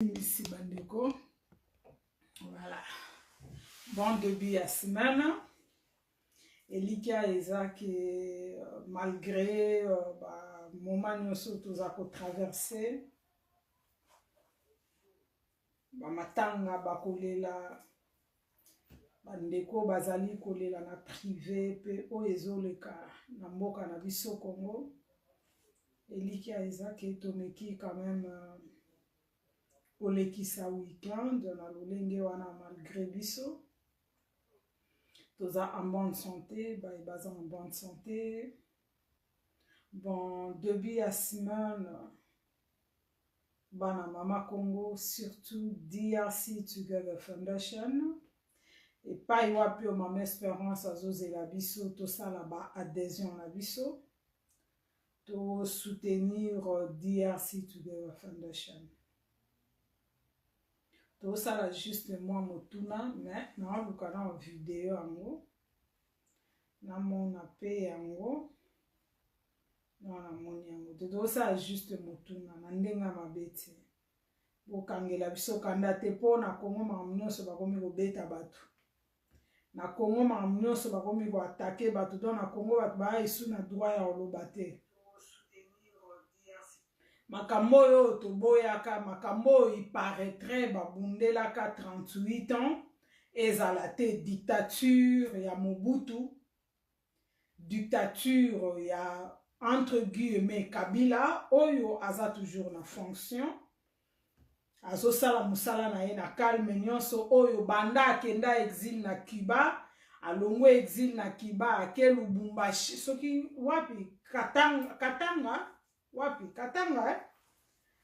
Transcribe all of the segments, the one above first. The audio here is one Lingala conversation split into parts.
Ici bandeko, voilà. Bon début à semaine. Elikia ezaki malgré moment nyonso tozako traverser matanga bakolela bandeko bazali kolela na privé pe o ezoleka na mboka na biso Congo. Elikia ezaki tomeki quand même kolekisa weekend na lolenge wana malgré biso toza en bonne santé, baza en bonne santé. Bon début à semaine bana mama Congo, surtout DRC Together Foundation et pas wapi o mama Espérance azozela biso to sala ba adhésion na biso to soutenir DRC Together Foundation. Tout ça là juste moi motuna mais na lukana en vidéo yango na mona pe yango na moni yango tout ça juste motuna na ndenga mabeti bokangela biso kanda te po na Congo mamnyoso bakomi kobeta batu na Congo mamnyoso bakomi ko attaquer batu don na Congo batu ba isu na droit ya oloba te makambo yo toboyaka makambo il paraîtrait babundelaka 38 ans ezalate dictature ya Mobutu, dictature ya entre guillemets Kabila oyo aza toujours na fonction azosala musala na ye na calme nyonso oyo banda akenda exil na Cuba alongo exil na Cuba ake Lubumbashi soki wapi Katanga wapi Katanga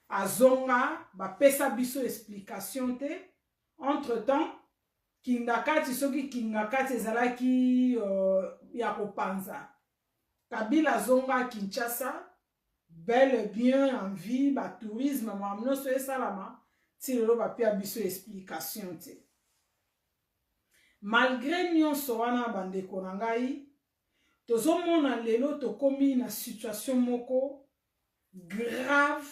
azonga bapesa biso explication te. Entre temps Kingakati soki Kingakati ezalaki ya kopanza Kabila zonga Kinshasa bel et bien en vie ba tourisme mamnoso esalama ti lelo bapia biso explication te. Malgré nyonso wana bandeko na ngai tozomona lelo tokomi na situation moko grave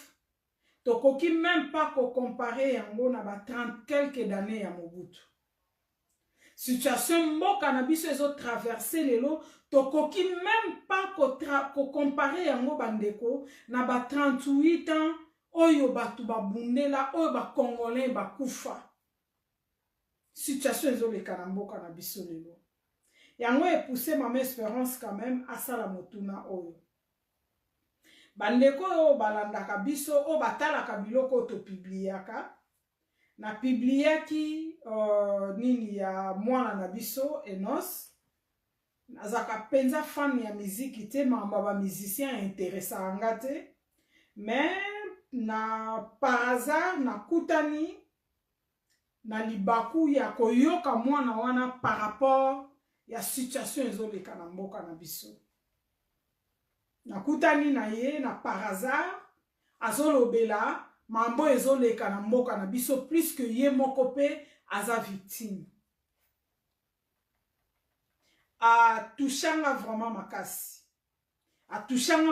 tokoki même pas ko comparer yango na ba 30 quelques d'années ya Mobutu. Situation mboka na biso ezo traverser lelo tokoki même pas ko comparer yango bandeko na ba 38 ans oyo batu babundela oyo ba congolais bakufa. Situation ezo leka na mboka na biso lelo yango epoussé mama Espérance quand même asala motuna oyo bandeko oyo balandaka biso oyo batalaka biloko to publiaka na publiaki nini ya mwana na biso Enos nazaka penza fan ya muziki te mamba ba musicien intéressant nga te mais na par hasard na kutani na libaku ya koyoka mwana wana par rapport ya situation ezoleka na mboka na biso nakutani na ye na par hasard azolobela mambo ezoleka na mboka na biso plus que ye moko pe aza victime a touchanga vraiment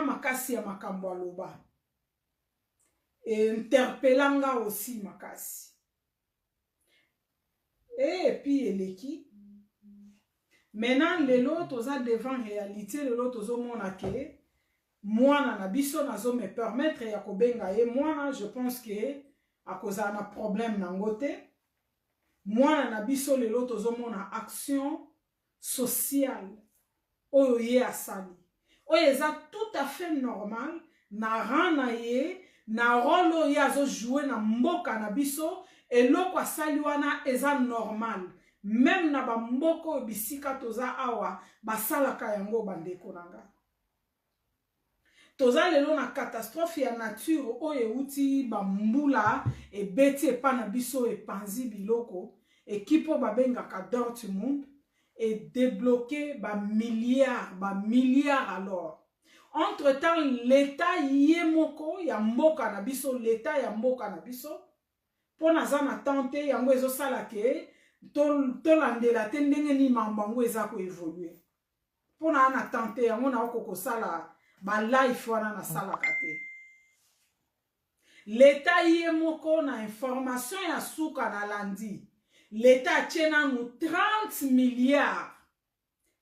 makasi ya makambo aloba et interpellanga aussi makasi et puis eleki maintenant lelo toza devant réalité lelo tozomona ke mwana na biso nazo me permettre ya kobenga ye mwana je pense que akoza na problème nango te mwana na biso lelo tozomona action sociale oyo ye asali oyo eza tout à fait normal na rang na ye na rôle oyo ye azo jouer na mboka na biso eloko asali wana eza normal même na bamboka oyo bisika toza awa basalaka yango bandeko nanga toza lelo na catastrophe ya nature oyo euti bambula ebeti epa na biso epanzi biloko ekipo babengaka Dortmund et débloquer milliards alors. Entre temps l'état yemoko ya mboka na biso l'état ya mboka na biso pona za na tante yango ezo sala ke to landela te ndenge ni mambango eza ko évoluer pona na tante yango na okoko sala ba life wana na sala kate L'État y est moko na information ya suka na landi. L'État tient nous 30 milliards.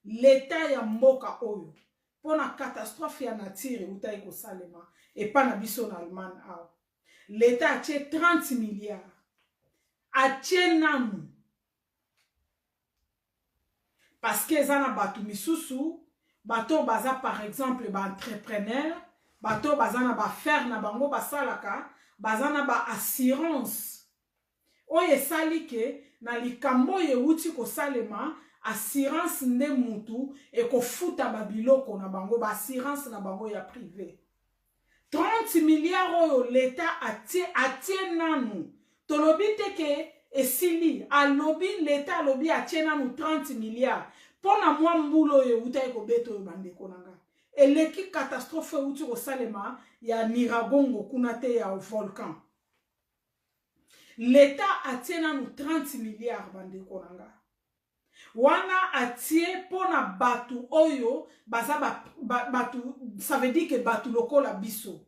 L'État ya mboka oyo. Pour la catastrophe ya nature uta iko salema. Et pas na biso na Allemagne. L'État tient 30 milliards. A tient nous. Parce que ça na batu misusu. Bato baza par exemple ba entrepreneur. Bato baza na ba faire na bango basalaka. Baza na ba assurance. Oye sali ke na likambo ye uti ko salema. Assurance nde mutu. E ko futa ba biloko na bango. Ba assurance na bango ya privé. 30 milliards oyo l'État atie nanu. Tolobi teke esili. Alobi l'État alobi atie nanu 30 milliards. Pona mwa mbulo ye uta eko beto yo bandeko nanga. Eleki catastrophe uti ko salema ya Niragongo kuna te ya volcan. L'État atie nanu 30 milliards bandeko nanga. Wana atie pona batu oyo baza batu, ça veut dire que batu lokola biso.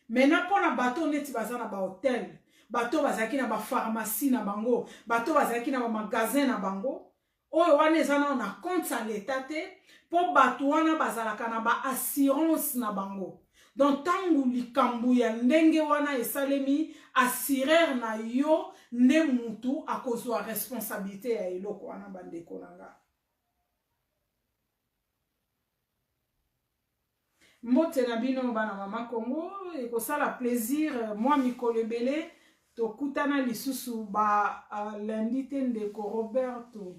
Maintenant pona batu neti baza na ba hotel, batu bazaki na ba pharmacie na bango, batu bazaki na ba magasin na bango. Oyo wana ezana na compte à l'État te, po batu wana bazalaka na ba assurance na bango. Donc tangu likambu ya ndenge wana esalemi assurer na yo ne mutu akozwa responsabilité ya eloko wana bandeko nanga. Mbote na bino bana mama Congo ekosala plaisir moi mikolo ebele tokutana lisusu ba lundi te ndeko Roberto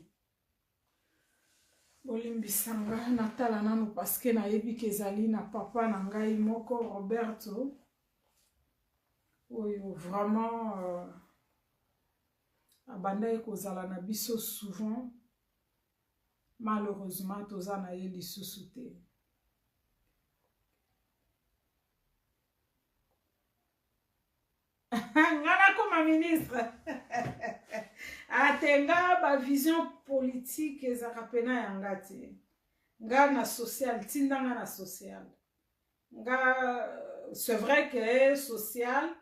Bolimbisanga natala nanu paske na yebi kezali na papa na ngai moko Roberto oyo vraiment abanda ekozala na biso souvent malheureusement toza na ye lisusu te. Ngana comme ministre atenga ba vision politique ezaka pena yanga te. Nga na social tinda nga na social. Nga c'est vrai que social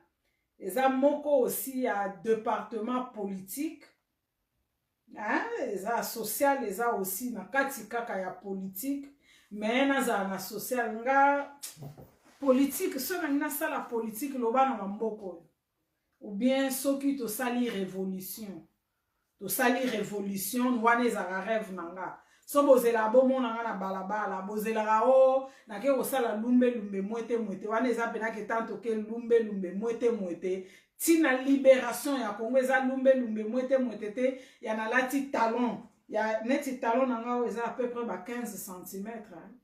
eza moko aussi à département politique. Hein, eza social eza aussi na kati kaka ya politique mais naza na social nga politique so na sala politique loba na mamboko. Ou bien soki to sali révolution. To sali révolution wana ezaka rêve nanga. So bozela bomo nanga na balabala, bozela o na ke osala lumbe mwete wana eza pena ke tanto ke lumbe mwete tina libération ya Congo eza lumbe mwete te ya na lati talon. Ya neti talon nanga eza à peu près ba 15 cm. Hein?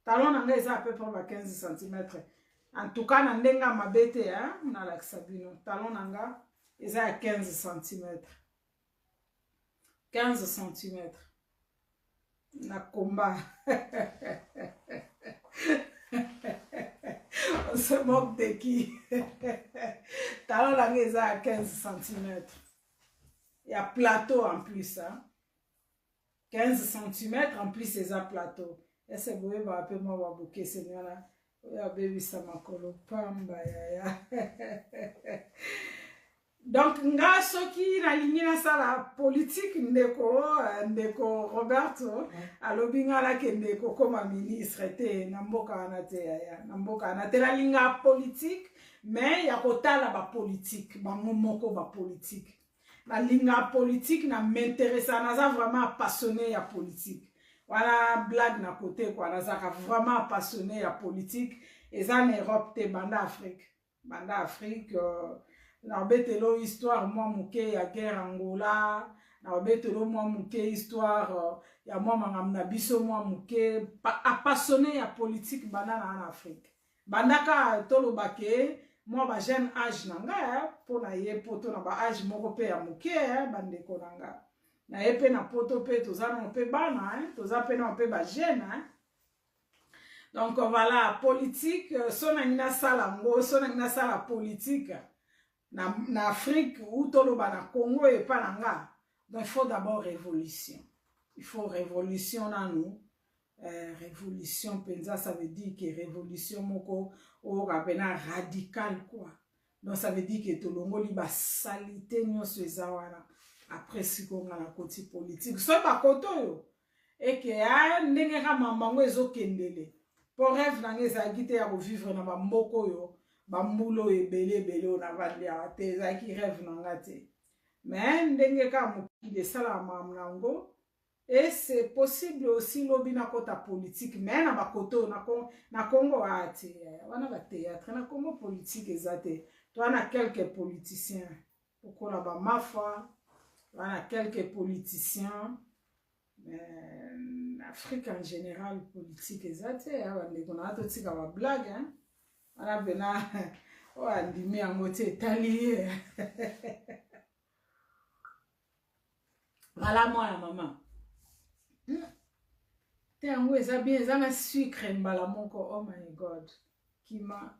Talon nanga eza à peu près ba 15 cm. En tout cas, na ndenga mabete hein, na laksabino. Talon nanga, eza à 15 cm. 15 cm. Na combat. On se moque de qui? Talon nanga, eza à 15 cm. Il y a plateau en plus. Hein. 15 cm en plus, eza plateau. Et c'est beau, va appeler moi, va bouquer, seigneur là. Ya baby samakolo pamba ya. Donc nga soki na lingina sala politique ndeko Roberto alobi ngala ke ndeko koma ministre te na mboka na te ya na mboka na te la linga politique mais ya kotala ba politique ba moko ba politique la linga politique na m'intéressa na za vraiment passionné ya politique. Voilà blague na côté quoi nazaka vraiment passionné ya politique et en Europe te banda Afrique na betelo histoire moi muke ya guerre Angola na betelo moi muke histoire ya moi mangam na biso moi muke passionné ya politique banda na Afrique bandaka tolo bake moi ba jeune âge nanga pour na ye poto na ba âge moko pe ya muke bandeko nanga na epe na poto pe toza na pe bana hein toza pe na pe ba jeune hein. Donc voilà politique sona ngina sala ngo sona ngina sala politique na Afrique ou toloba na Congo et pas nanga. Donc il faut d'abord révolution. Il faut révolution dans nous révolution penza, ça veut dire que révolution moko o rapena radical quoi. Donc ça veut dire que tout le monde ba salité nyonso ezawana après si ko na côté politique so ba koto yo et que a ndenge ka mamango ezokendele pour rêve na ngeza kite ya vivre na ba mboko yo ba mbulo ebele na vandi ya te za ki rêve na ngate mais ndenge ka mokili sala mamnango. Et c'est possible aussi lobina kota politique mais na bakoto na Congo ati wana ba théâtre na Congo politique ezate to na quelques politiciens okola ba mafa wana quelques politiciens Afrique en général politique ezate wana ndekona to tika ba blague hein wana bena o andimi yango te tali voilà moi la maman. Yango eza bien eza na sucre mbala moko oh my god kima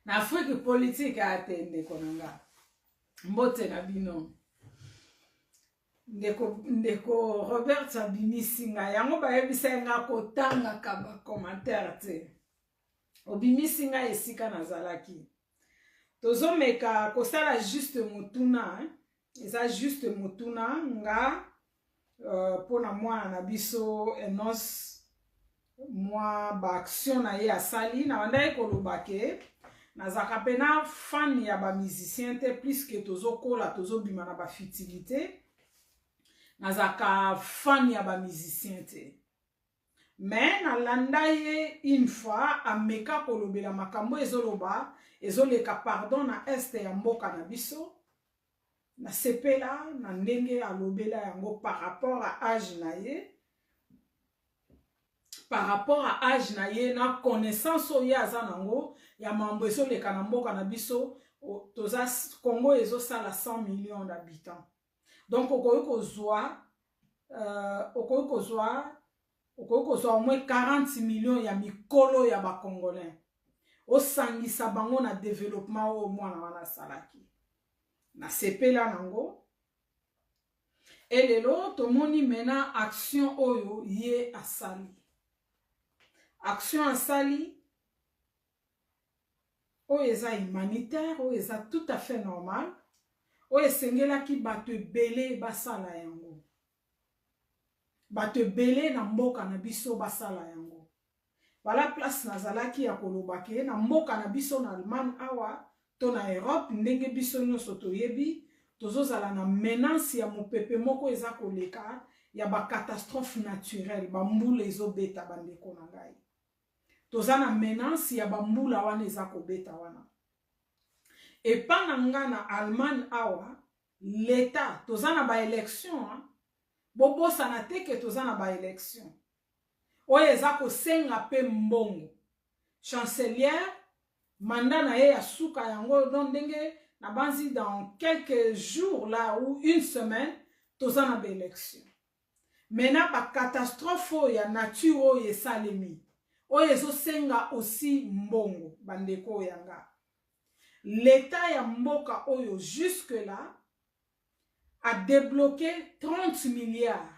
na Afrique politique atende konanga mbote na bino ndeko Robert Sabimisinga yango bayebisa nga kotanga kaba commentaire te obimisinga esika nazalaki tozomeka kosala juste mutuna eza juste mutuna nga pona mwana na biso enos mwa ba action na ye asali na wanda ekoloba ke nazaka pena fan ya ba musicien te plus que tozokola tozobima na ba futilité nazaka fan ya ba musicien te mais na landa ye une fois ameka kolobela makambo ezoloba ezoleka pardon na este ya mboka na biso na sepela na ndenge alobela yango par rapport à âge na ye par rapport à âge na ye na connaissance oyo aza nango ya mambo ezoleka na mboka na biso toza Congo ezosala 100 millions d'habitants donc okoki kozwa au moins 40 millions ya mikolo ya ba congolais osangisa bango na développement o mwana wana salaki na sepela nango et lelo tomoni mena action oyo ye asali action asali oyo eza humanitaire oyo eza tout à fait normal oyo esengelaki bato ebele basala yango bato ebele na mboka na biso basala yango voilà place nazalaki ya koloba ke na mboka na biso na Allemagne awa to na Europe ndenge biso nyonso toyebi tozozala na menace ya mopepe moko eza koleka ya ba catastrophe naturelle ba mbula ezobeta bandeko na ngai toza na menace ya ba mbula wana eza kobeta wana epa na nga na Allemagne awa l'État toza na ba élection bobosana te ke toza na ba élection oyo eza kosenga pe mbongo chancelière mandat na ye ya suka yango don ndenge na banzi dans quelques jours là ou une semaine toza na ba élection mena ba catastrophe ya nature oyo esalemi oyo ezosenga aussi mbongo bandeko yanga l'état ya mboka oyo jusque là a débloqué 30 milliards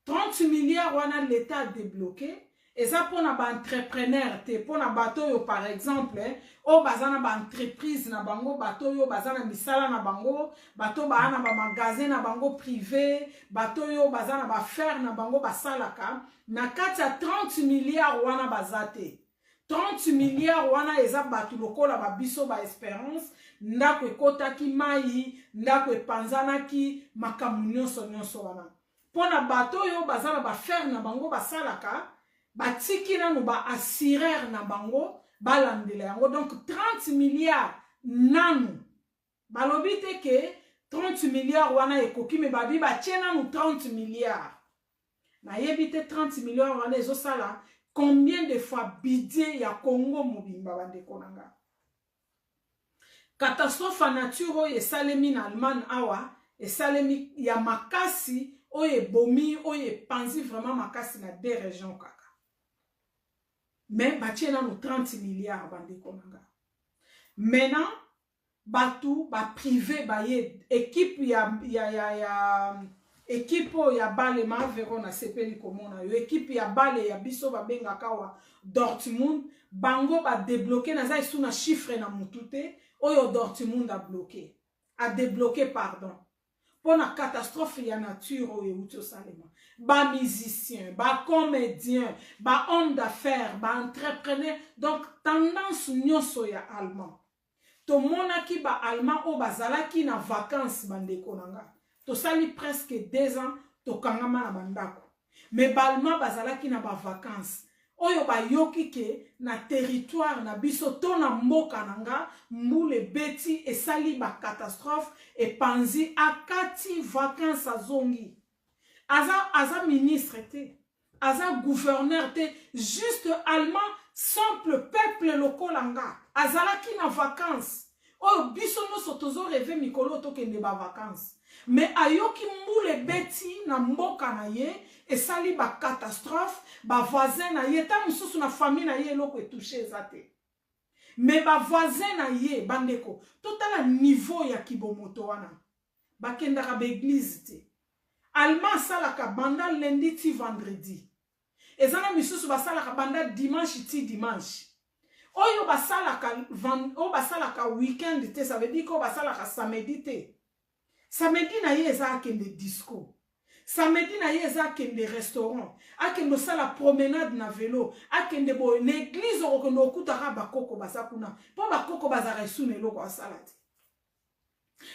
30 milliards wana l'état a débloqué et ça pour na ba entrepreneur te pour na bato yo par exemple o bazana ba entreprise na bango bato yo bazana misala na bango bato ba na ba magasin na bango privé bato yo bazana ba faire na bango basalaka na kati ya 30 milliards wana bazate 30 milliards wana eza bato lokola ba biso ba espérance ndako ekotaki mai ndako epanzanaki makambo nyonso wana pona bato yo bazana ba faire na bango basalaka batiki nanu ba assureur na bango balandela yango donc 30 milliards nanu balobi te ke 30 milliards wana ekoki me babi batie nanu 30 milliards na yebi te 30 milliards wana ezosala combien de fois budget ya Congo mobimba bandeko nanga catastrophe nature oyo esalemi na Allemagne awa esalemi ya makasi oyo ebomi oyo epanzi vraiment makasi na deux régions kaka mais batie nanu 30 milliards bandeko nanga maintenant batu ba privé ba ye équipe ya équipe ya bale ma vero na sepeli komona yo équipe ya bale ya biso babenga kawa Dortmund bango ba débloquer naza isu na chiffre na mutute oyo Dortmund a bloqué a débloqué pardon pour na catastrophe ya nature oyo uto salema ba musicien ba comédien ba homme d'affaires ba entrepreneur donc tendance nyonso ya allemand to mona ki ba allemand o bazalaki na vacances bandeko nanga to sali presque 2 ans to kangama na bandako mais balma bazalaki na ba vacances oyo ba yoki ke na territoire na biso to na mboka nanga mbule beti esali ba catastrophe e panzi akati vacances azongi aza ministre te aza gouverneur te juste allemand simple peuple lokolanga azalaki na vacances oyo biso nyonso tozo rêve mikolo tokende ba vacances mais ayoki mbule beti na mboka na ye esali ba catastrophe ba voisin na ye ta mususu na famille na ye eloko etouche eza te mais ba voisin na ye bandeko totala niveau ya kibomoto wana bakendaka ba église te allemand salaka banda lundi ti vendredi ezana misusu basalaka banda dimanche ti dimanche oyo basalaka weekend te ça veut dire ko basalaka samedi te samedi na ye eza akende disco samedi na ye eza akende restaurant akende sala promenade na vélo akende boye na église okokende okutaka bakoko baza kuna mpo bakoko bazaka esu na eloko asala te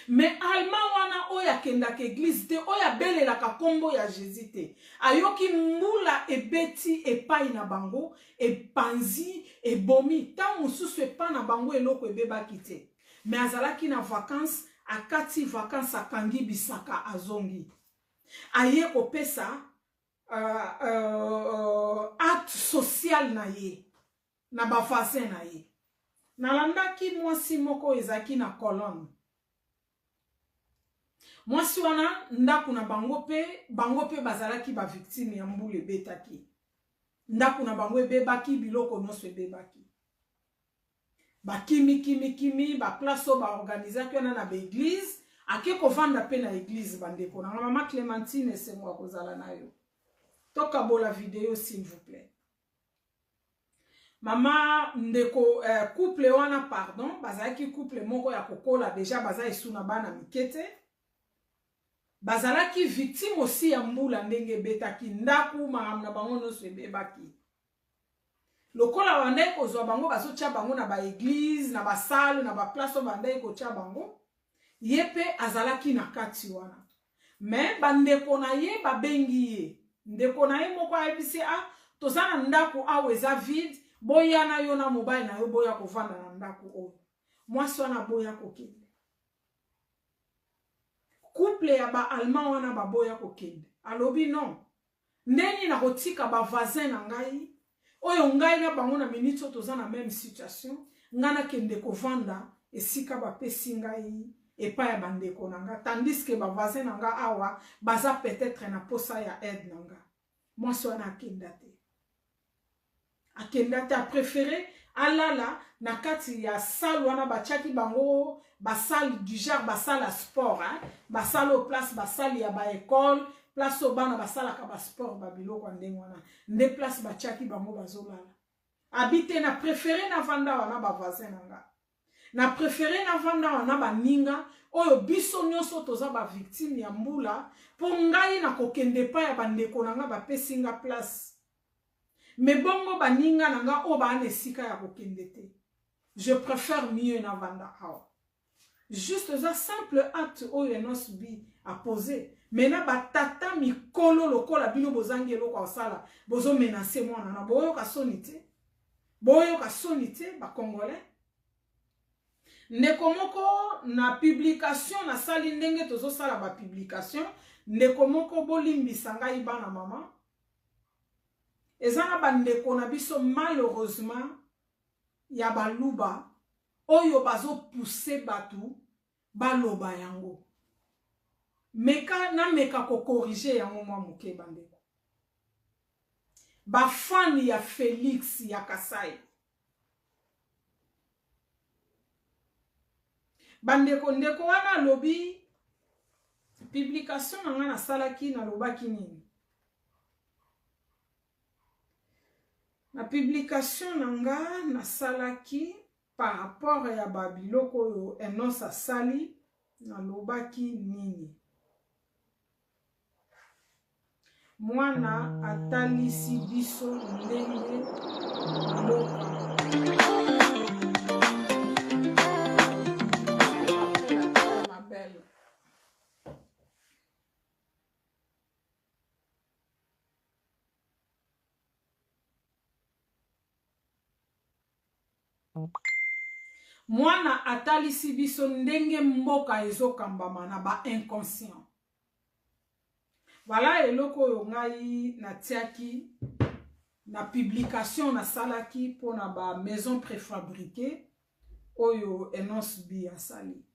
mais allemand wana oyo akendaka église te oyo abelelaka kombo ya Jésus te ayoki mbula ebeti epai na bango epanzi ebomi ta mosusu epa na bango eloko ebebaki te mais azalaki na vacances akati vacances akangi bisaka azongi aye kopesa acte social na ye na bavoisin na ye nalandaki mwasi moko ezaki na Colonne mwasi wana ndaku na bango pe bazalaki ba victime ya mbula ebetaki ndaku na bango ebebaki biloko nyonso ebebaki bakimi ba place o ba organisaki wana na ba église ake kovanda pe na église bandeko na mama Clémentine esengo kozala nayo toka bola vidéo s'il vous plaît mama ndeko couple wana pardon bazalaki couple moko ya kokola déjà baza esu na bana mikete bazalaki victime aussi ya mbula ndenge betaki ndaku makambo na bango nyonso ebebaki lokola bandai kozwa bango bazotia bango na ba église na ba salle na ba place o bandai kotia bango ye pe azalaki na kati wana mais bandeko na ye babengi ye ndeko na ye moko ayebisi toza na ndako awa eza vide boya na yo na mobile na yo boya kovanda na ndako oyo mwasi wana boya kokende couple ya ba allemand wana baboya kokende alobi non ndeni na kotika ba voisin na ngai oyo ngai na bango na minute toza na même situation ngana kende kovanda esika bapesi ngai epa ya bandeko nanga tandis que ba voisin nanga awa baza peut-être na posa ya aide nanga mwasi wana akenda te a préféré alala na kati ya salle wana bachaki bango ba salle du genre ba salle à sport ba salle au place ba salle ya ba école place au bana ba salle ka ba sport ba biloko ndenge wana nde place bachaki bango bazolala habité na préféré na vanda wana ba voisin nanga na préféré na vanda wana ba ninga oyo biso nyonso toza ba victime ya mbula po ngai na kokende pa ya bandeko nanga ba pesinga place mais bongo ba ninga nanga o ba nesika ya kokende te je préfère mieux na vanda awa juste za simple acte oyo nos bi a poser mais na ba tata mikolo lokola bino bozangi eloko osala bozo menacer mwana na boyo ka sonité ba congolais ndeko moko na publication na sali ndenge tozo sala ba publication ndeko moko bolimbisa ngai bana mama ezana bandeko na biso malheureusement ya baluba oyo bazo pousser batu baloba yango meka ko corriger yango mwa muke bandeko ba fan ya Félix ya Kasai bandeko ndeko wana lobi publication nanga na salaki na lobaki nini? Na publication nanga na salaki par rapport ya babiloko yo Enos asali na lobaki nini? Mwana atalisi biso ndenge mboka. Mwana atalisi biso ndenge mboka ezokambama na ba inconscient. Voilà eloko oyo ngai natiaki na publication na salaki pona ba maison préfabriquée oyo Enos B asali.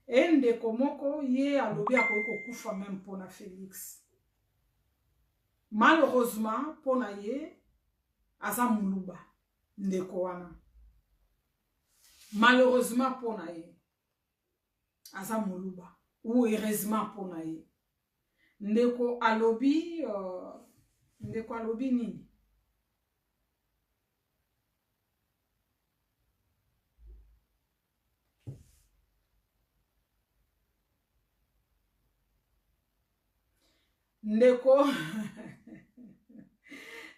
Ndeko moko ye alobi akoki kokufa même pona Félix. Malheureusement pona ye aza muluba ndeko wana. Malheureusement pona ye aza muluba ou heureusement pona ye. Ndeko alobi nini?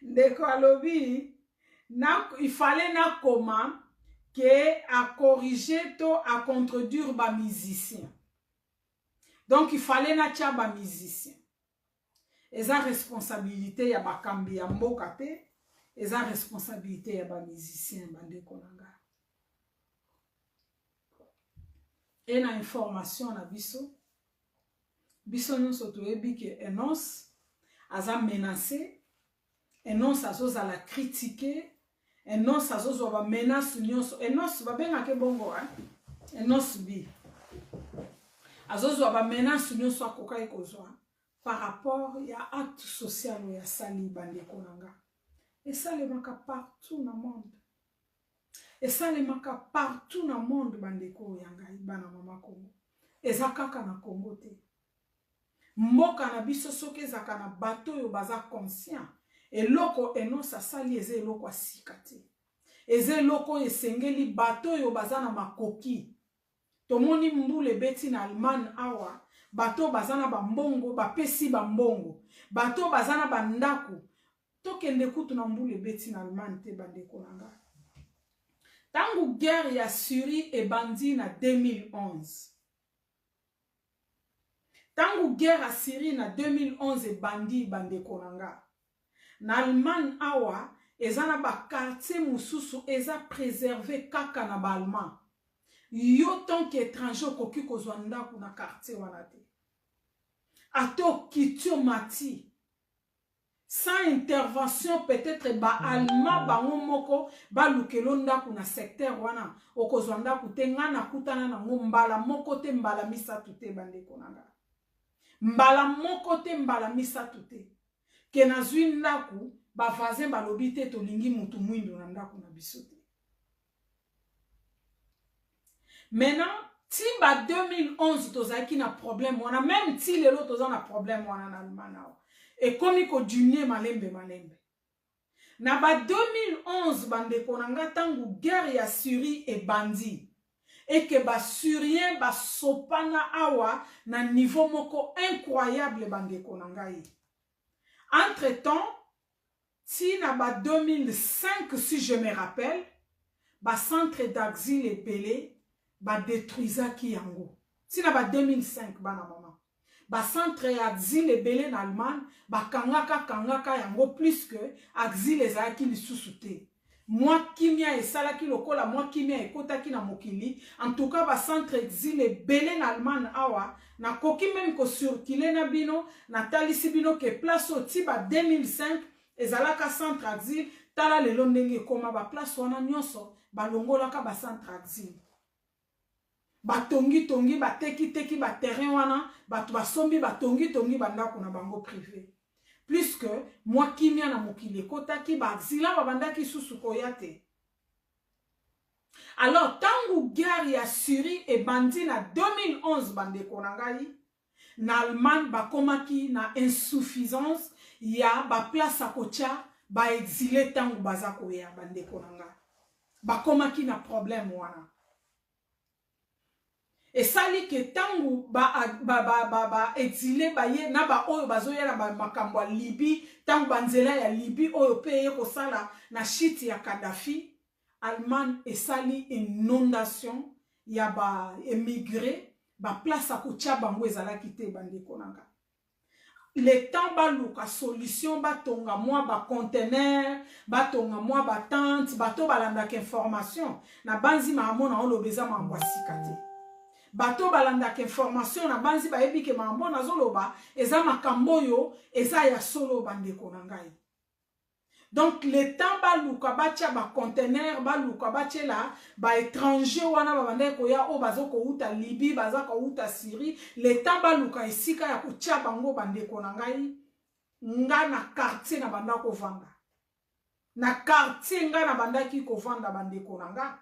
Ndeko alobi il fallait na koma que à corriger to à contredire ba musicien. Donc il fallait na tia ba musicien. Eza responsabilité ya ba kambi ya mboka te, eza responsabilité ya ba musicien bandeko nanga. Et na information na biso nyonso toyebi ke Enos aza menacé, Enos azozala critiqué, Enos azozwa ba menace nyonso, Enos babengake bongo Enos B azozwa ba menace nyonso akokai kozwa par rapport ya acte social ya sali bandeko nanga. Esalemaka partout na monde. Esalemaka partout na monde bandeko yanga bana mama Congo. Eza kaka na Congo te. Mboka na biso soki ezaka na bato yo baza conscient. Eloko Enos asali eze eloko asika te. Eze eloko esengeli bato yo baza na makoki. Tomoni mbule beti na Allemagne awa. Bato bazana bambongo, bapesi bambongo. Bato bazana bandaku. Tokende kutu na mbule beti na Allemagne te bandeko nanga. Tangu guerre ya Syrie et bandi na 2011. Tangu guerre à Syrie na 2011 et bandi bandeko nanga. Na Allemagne awa, ezana ba quartier mususu eza préservé kaka na ba Allemand. Yo tant qu'étranger koki kozwanda kuna quartier wana te. Ato kitu mati. Sans intervention peut-être ba Allemand bango moko ba lukelonda kuna secteur wana okozwanda kutenga na kutana na mbala moko te mbala misatu te bandeko nanga. Mbala moko te mbala misatu te. Ke na zwi ndaku ba voisin balobi te tolingi mutu mwindo na ndaku na biso te. Maintenant, si ba 2011 tozaki na problème wana, même si lelo toza na problème wana na Allemagne. Et comme il continue malembe. Na ba 2011 bandeko nanga tangu guerre ya Syrie et bandi. Et que ba Syrien ba sopana awa na niveau moko incroyable bandeko nanga yi. Entre-temps, si na ba 2005 si je me rappelle, ba centre d'exil et belé ba détruisa ki yango. Si na ba 2005 bana mama. Ba centre d'exil et belé na Allemagne, ba kangaka yango plus que exil ezalaki lisusu te. Moi kimia esalaki lokola moi kimia ekotaki na mokili. En tout cas ba centre d'exil et belé na Allemagne awa na koki même ko circuler na bino na talisi bino ke place oti ba 2005 ezalaka centre d'exil tala lelo ndenge koma ba place wana nyonso ba longolaka ba centre d'exil. Batongi bateki ba terrain wana batu basombi batongi bandako na bango privé. Plus que moi kimia na mokili kotaki ba exila babandaki susu koyate. Alors tangu guerre ya Syrie et bandi na 2011 bandeko nangai na Allemagne bakomaki na insuffisance ya ba place akotia ba exilé tango baza koya bandeko nanga bakomaki na problème wana et sali ke tango ba exilé ba ye na ba oyo bazoya na ba makambo ya Libye tango banzela ya Libye oyo pe ye kosala na shit ya Kadhafi Allemagne esali inondation ya ba émigré ba place akotia bango ezalaki te bandeko nanga le temps baluka solution batonga moi ba conteneur batonga moi ba tente bato balandaka information na banzi maamona olobeza mambo asikate bato balandaka information na banzi bayebi ke mambo nazoloba eza makambo yo eza ya solo bandeko na ngai. Donc le temps baluka batia ba conteneur baluka batiela ba étranger wana babande koya o bazoko uta Libye bazaka uta Syrie le temps baluka esika ya kotia bango bandeko na ngai nga na quartier na banda ko vanda na quartier nga na bandaki ko vanda bandeko na nga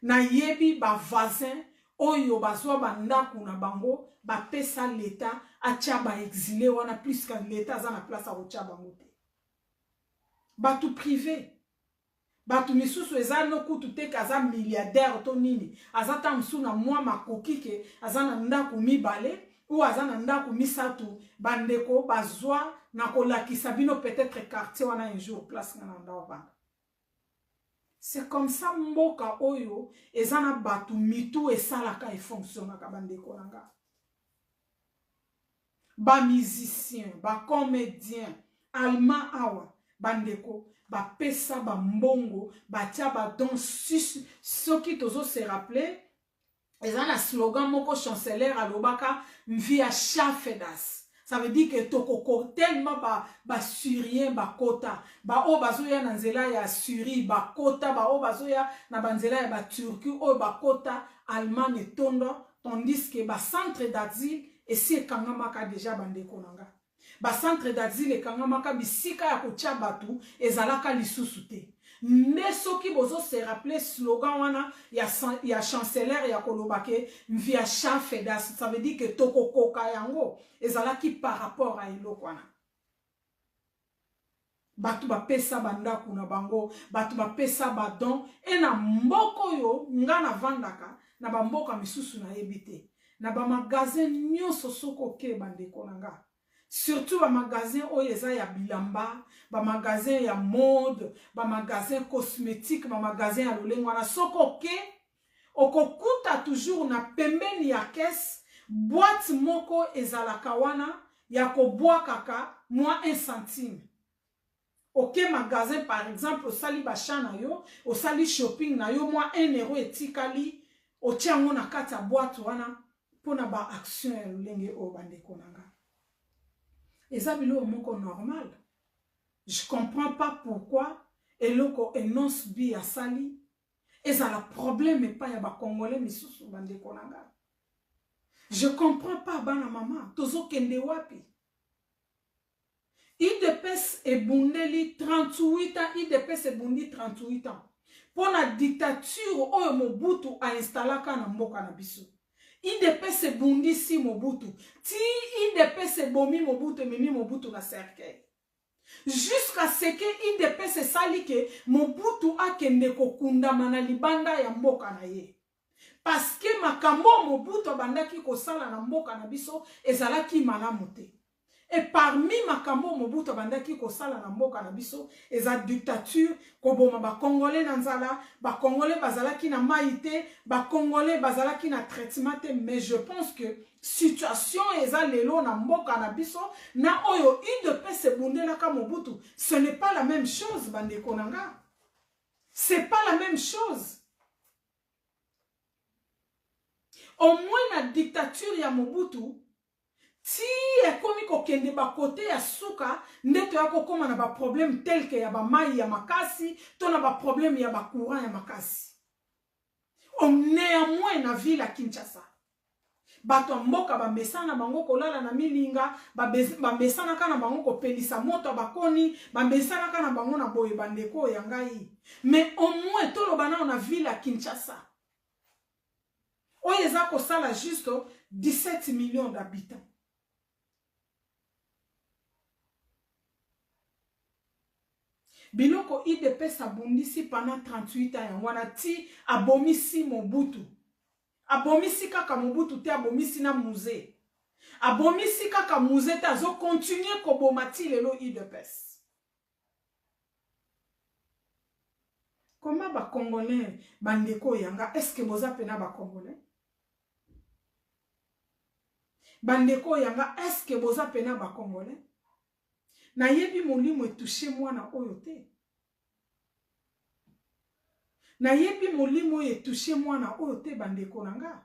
na yebi ba voisin oyo bazwa bandako na bango ba pesa l'état atia ba exilé wana plus que l'état za na place a kotia bango te batu privé batu misusu eza no kutu te kaza milliardaire to nini azata msuna mwa makoki ke azana ndako mibale ou azana ndako misatu bandeko bazwa na kolakisa bino peut-être quartier wana un jour place ngana ndao bana. C'est comme ça mboka oyo ezana batu mitu esalaka e fonctionnaka bandeko nanga ba musicien ba comédien allemand awa bandeko ba pesa ba mbongo batia ba don soki tozo se rappeler ezana slogan moko chancelier alobaka mvia chafedas. Ça veut dire que tokoko tellement ba surien ba kota ba o bazoya na nzela ya Syrie ba kota ba o bazoya na banzela ya ba Turquie o ba kota Allemagne tondo tandis que ba centre d'asile et si kangamaka déjà bandeko nanga ba centre d'asile kangamaka bisika ya kotia batu ezalaka lisusu te nde soki bozo se rappeler slogan wana ya chancelier ya kolobake mvia chafedas. Ça veut dire que tokokoka yango ezalaki par rapport à eloko wana batu ba pesa bandako na bango batu ba pesa badon e na mboko yo nga na vandaka na ba mboka misusu na yebite na ba magasin nyonso soko ke bandeko nanga surtout ba magasin oyo eza ya bilamba ba magasin ya mode ba magasin cosmétique ba magasin ya lolengo na soko ke okokuta toujours na pembeni ya caisse boîte moko ezalaka wana ya kobwa kaka moins 1 centime. Ok magasin par exemple osali basha na yo osali shopping na yo moins 1 euro etikali otiango na kati ya boîte wana pona ba action ya lolenge o bandeko nanga eza bilo moko normal. Je comprends pas pourquoi eloko enonce bi ya sali ezala problème pas ya ba congolais misusu bandeko nanga. Je comprends pas bana mama tozo kende wapi IDPS ebundeli 38 ans IDPS ebundi 38 ans pour la dictature oyo Mobutu a installaka na mboka na biso IDPS ebundi si Mobutu ti IDPS ebomi Mobutu ememi Mobutu na cercueil jusqu'à ce que IDPS sali ke Mobutu akende kokundama na libanda ya mboka na ye parce que makambo Mobutu bandaki kosala na mboka na biso ezalaki malamu te. Et parmi makambo Mobutu bandaki kosala na mboka na biso eza dictature koboma ba congolais na nzala ba congolais bazalaki na maïté ba congolais bazalaki na traitement te. Mais je pense que situation eza lelo na mboka na biso na oyo IDPS ebundelaka Mobutu ce n'est pas la même chose bandeko nanga c'est pas la même chose. Au moins la dictature ya Mobutu si ekomi kokende ba côté ya suka ndeto ya kokoma na ba problème tel que ya ba mai ya makasi to na ba problème ya ba courant ya makasi. Néanmoins na ville à Kinshasa bato mboka ba mesana bango kolala na milinga ba mesana kana bango ko pelisa moto bakoni ba mesana kana bango na boye bandeko ya ngai. Mais au moins to lo bana na ville à Kinshasa oyo oyo eza kosala juste 17 millions d'habitants. Biloko IDPS abundisi pendant 38 ans yango wana ti abomisi Mobutu. Abomisi kaka Mobutu te abomisi na musée. Abomisi kaka musée te azo continuer kobomati lelo IDPS. Comment ba Congolais bandeko yanga est-ce que boza pena ba Congolais? Bandeko yanga est-ce que boza pena ba Congolais? Na yebi molimo etouché mwana oyo te. Na yebi molimo etouché mwana oyo te bandeko nanga.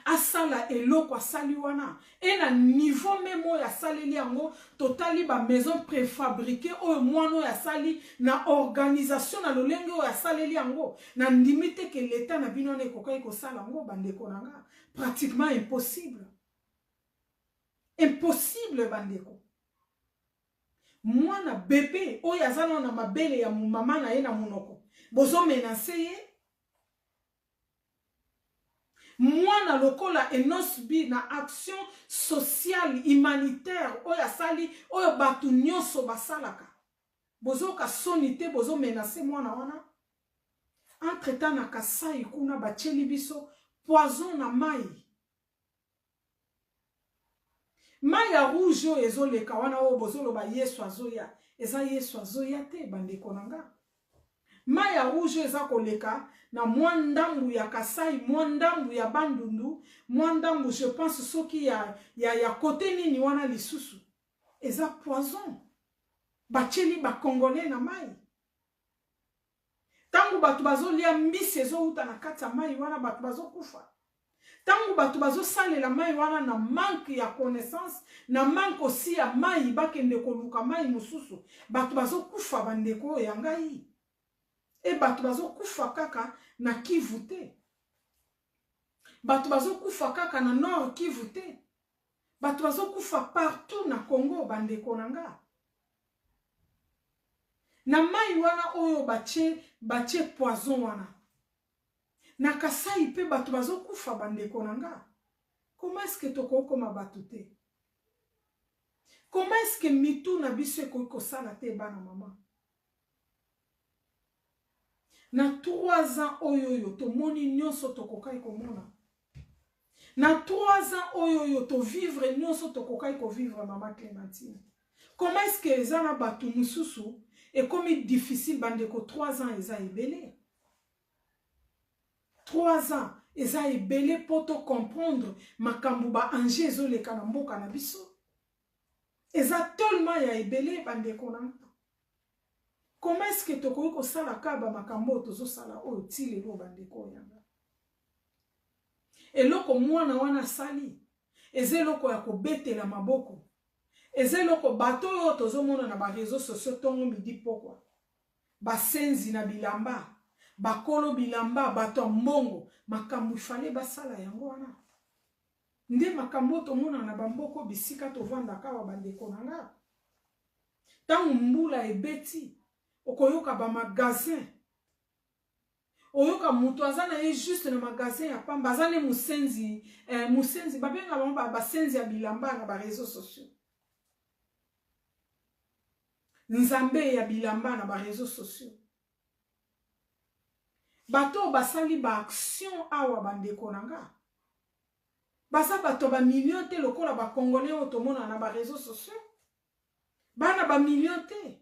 Asala eloko asali wana. Et na niveau même oyo asaleli yango totali ba maison préfabriquée oyo mwana oyo asali na organisation na lolenge oyo asaleli yango. Na ndimite ke l'état na bino na ekokai kosala yango bandeko nanga. Pratiquement impossible. Impossible bandeko. Mwana bébé oyo azana na mabele ya mama na ye na monoko bozo menacer ye mwana lokola enosbi na action sociale humanitaire oyo asali oyo batu nyonso basalaka bozo ka sonité bozo menacer mwana wana entre temps na Kasai kuna bacheli biso poison na mai. Maya rouge oyo ezoleka wana oyo bozoloba Yesu azoya eza Yesu azoya te bandeko nanga. Maya rouge eza koleka na mwandambu ya Kasai, mwandambu ya Bandundu, mwandambu je pense soki ya kote nini wana lisusu. Eza poison. Bacheli ba Congolais na mai. Tangu batu bazolia mbisi ezouta na kati ya mai wana batu bazokufa. Tangu batu bazo sale la mai wana na manque ya connaissance, na manque aussi ya mai bakende koluka mai mususu, batu bazo kufa bandeko ya ngai. E batu bazo kufa kaka na Kivu te. Batu bazo kufa kaka na Nord Kivu te. Batu bazo kufa partout na Congo bandeko nanga. Na mai wana oyo bache poison wana. Na Kasai pe batu bazo kufa bandeko nanga. Comment est-ce que toko koma batu te? Comment est-ce que mitu na biso ko sala te bana mama? Na 3 ans oyo to moni nyonso tokokai komona. Na 3 ans oyo to vivre nyonso tokokai ko vivre mama Clémentine. Comment est-ce que ezana batu mususu et comme difficile bandeko 3 ans eza ebele? 3 ans, eza ebele poto comprendre makambo ba anje ezoleka na mboka na biso. Eza tellement ya ebele bandeko nanga. Comment est-ce que tokoki kosala kaba makambo tozosala oyo ti lelo bandeko yanga? Eloko mwana wana sali, eza eloko ya kobetela maboko. Eza eloko bato oyo tozomona na ba réseaux sociaux tongo midi pokwa. Basenzi na bilamba. Bakolo bilamba bato mbongo makambo ifale basala yango wana nde makambo tomona na bamboko bisika tovanda kawa bandeko nanga tangu mbula ebeti okoyoka ba magasin oyoka mutu azana ye juste na magasin ya pamba azane musenzi babenga basenzi ya bilamba na ba réseaux sociaux nzambe ya bilamba na ba réseaux sociaux. Bato basali ba action awa bandeko nanga. Basa bato ba million te lokola ba Congolais otomona na ba réseaux sociaux. Bana ba million te.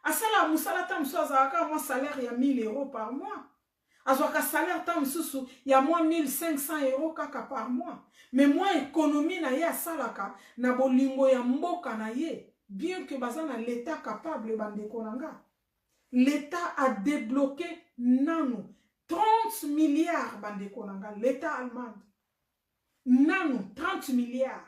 Asala musala ta mso azaka mo salaire ya 1000 € par mois. Azwaka salaire ta msusu ya mo 1500 € kaka par mois. Mais moi économie na ye asalaka na bolingo ya mboka na ye. Bien que bazana l'état capable bandeko nanga. L'État a débloqué nano 30 milliards bandeko nanga l'État allemand. Nano 30 milliards.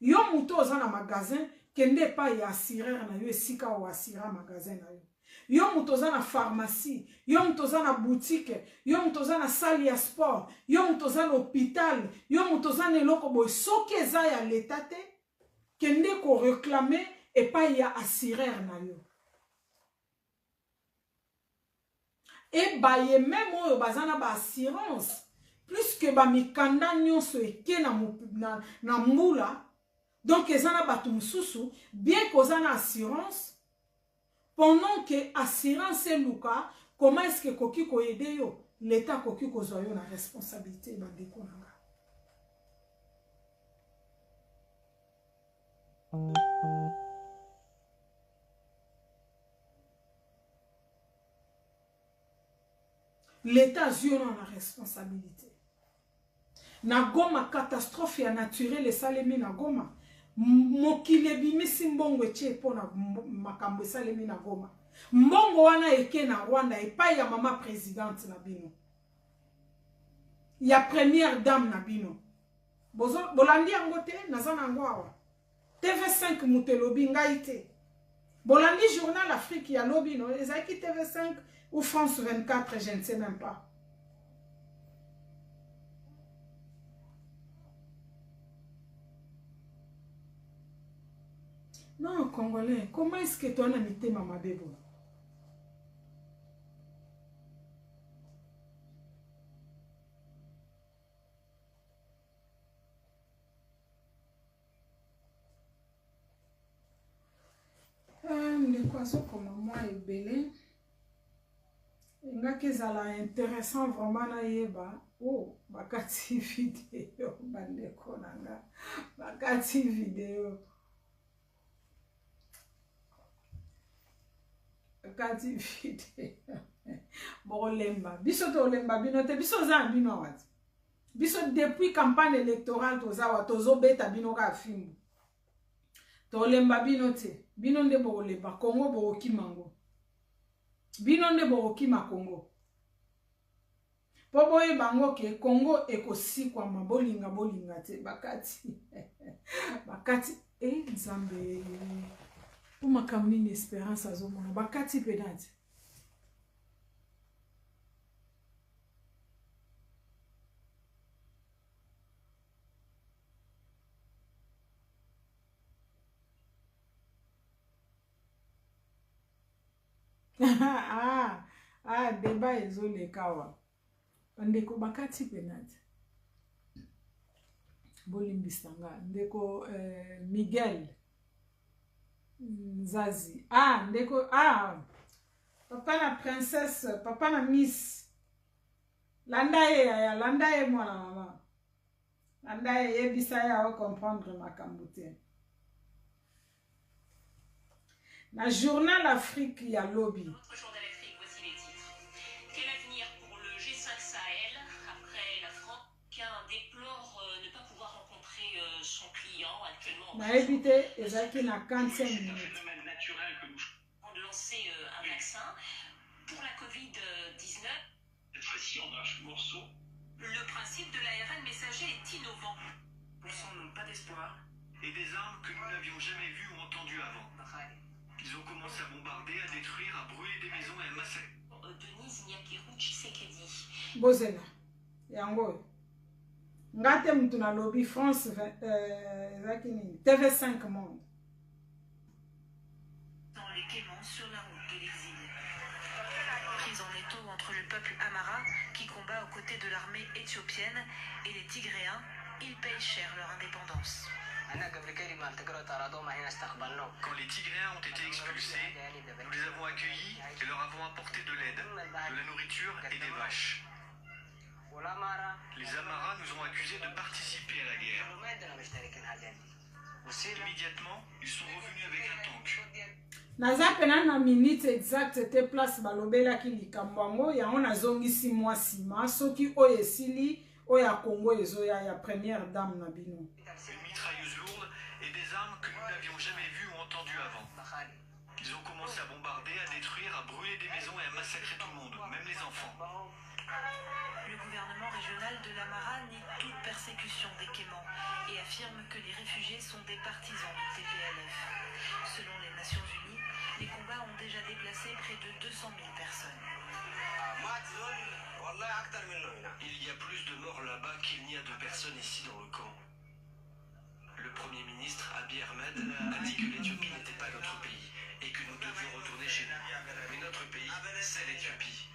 Yo muto oza na magasin kende pa ya assureur na yo esika o assureur magasin na yo. Yo muto oza na pharmacie, yo muto oza na boutique, yo muto oza na salle ya sport, yo muto oza na hôpital, yo muto oza na eloko boy soki eza ya l'État te kende ko réclamer et pa ya assureur na yo. et baye même oyo bazana ba assurance plus que ba mikanda nyonso eke na mbula donc ezana batu mususu bien kozana assurance pendant que assurance eluka comment est-ce que koki koyede yo l'état koki kozwa yo na responsabilité bandeko nanga. L'état zio na responsabilité. Na Goma catastrophe ya naturelle esalemi na Goma. Mokili ebimisi mbongo etie po na makambo esalemi na Goma. Mbongo wana eke na Rwanda epai ya mama présidente na bino. Ya première dame na bino. Bolandi yango te naza nango awa. TV5 mutelobi ngai te. Bolandi journal Afrique ya lobi no ezaki TV5 ou France 24, je ne sais même pas. Non, Congolais, comment est-ce que toi, n'as Mama Bebo? Les poissons comme moi et belé. Il y a qui ça intéressant vraiment na yeba. Oh, bakati vidéo, bande konanga. Bakati vidéo. Bakati vidéo. Bon lemba. Biso to lemba bino te biso za bino wat. Biso depuis campagne électorale toza wa tozo beta bino ka fimbu. To lemba bino te. Bino nde bo lemba Congo bo kimango. Bino nde borokima Congo. Poboye bango ke Congo ekosikwa mabolinga bolinga te bakati. Bakati nzambe. Uma kamini espérance azomona bakati pedante. Débat ezole kawa. Ndeko bakati penate. Bolimbisanga. Ndeko Miguel Zazi. Ndeko papa na princesse, papa na miss. Landaye mwana mama. Landaye yebisa ya o comprendre makambo te. Na journal Afrique ya lobby. Notre journal Afrique, voici les titres. Quel avenir pour le G5 Sahel après la France qui déplore ne pas pouvoir rencontrer son client actuellement. Na évité ezaki na 45 minutes. C'est un phénomène naturel que nous avons de lancer un vaccin pour la Covid-19. Cette fois-ci en un morceau. Le principe de l'ARN messager est innovant. Pour ça, n'ont pas d'espoir. Et des armes que nous n'avions jamais vues ou entendues avant. Ils ont commencé à bombarder, à détruire, à brûler des maisons et à massacrer. Denise Nyakeru Tshisekedi. Bozena. Yango. Ngate mtu na lobby France TV5 Monde. Dans les Kémans sur la route de l'exil. Prise en étau entre le peuple Amara qui combat aux côtés de l'armée éthiopienne et les Tigréens, ils payent cher leur indépendance. Quand les Tigréens ont été expulsés, nous les avons accueillis et leur avons apporté de l'aide, de la nourriture et des vaches. Les Amaras nous ont accusés de participer à la guerre. Immédiatement, ils sont revenus avec un tank. Naza pena na minute exacte te place balobela ki likambo yango nazongisi mwasi masoki oyo esili oyo ya Congo ezoya ya première dame na bino. Une mitrailleuse lourde et des armes que nous n'avions jamais vues ou entendues avant. Ils ont commencé à bombarder, à détruire, à brûler des maisons et à massacrer tout le monde, même les enfants. Le gouvernement régional de l'Amara nie toute persécution des Kémans et affirme que les réfugiés sont des partisans du TPLF. Selon les Nations Unies, les combats ont déjà déplacé près de 200 000 personnes. Il y a plus de morts là-bas qu'il n'y a de personnes ici dans le camp. Le Premier ministre Abiy Ahmed a dit que l'Éthiopie n'était pas notre pays et que nous devions retourner chez nous. Mais notre pays, c'est l'Éthiopie.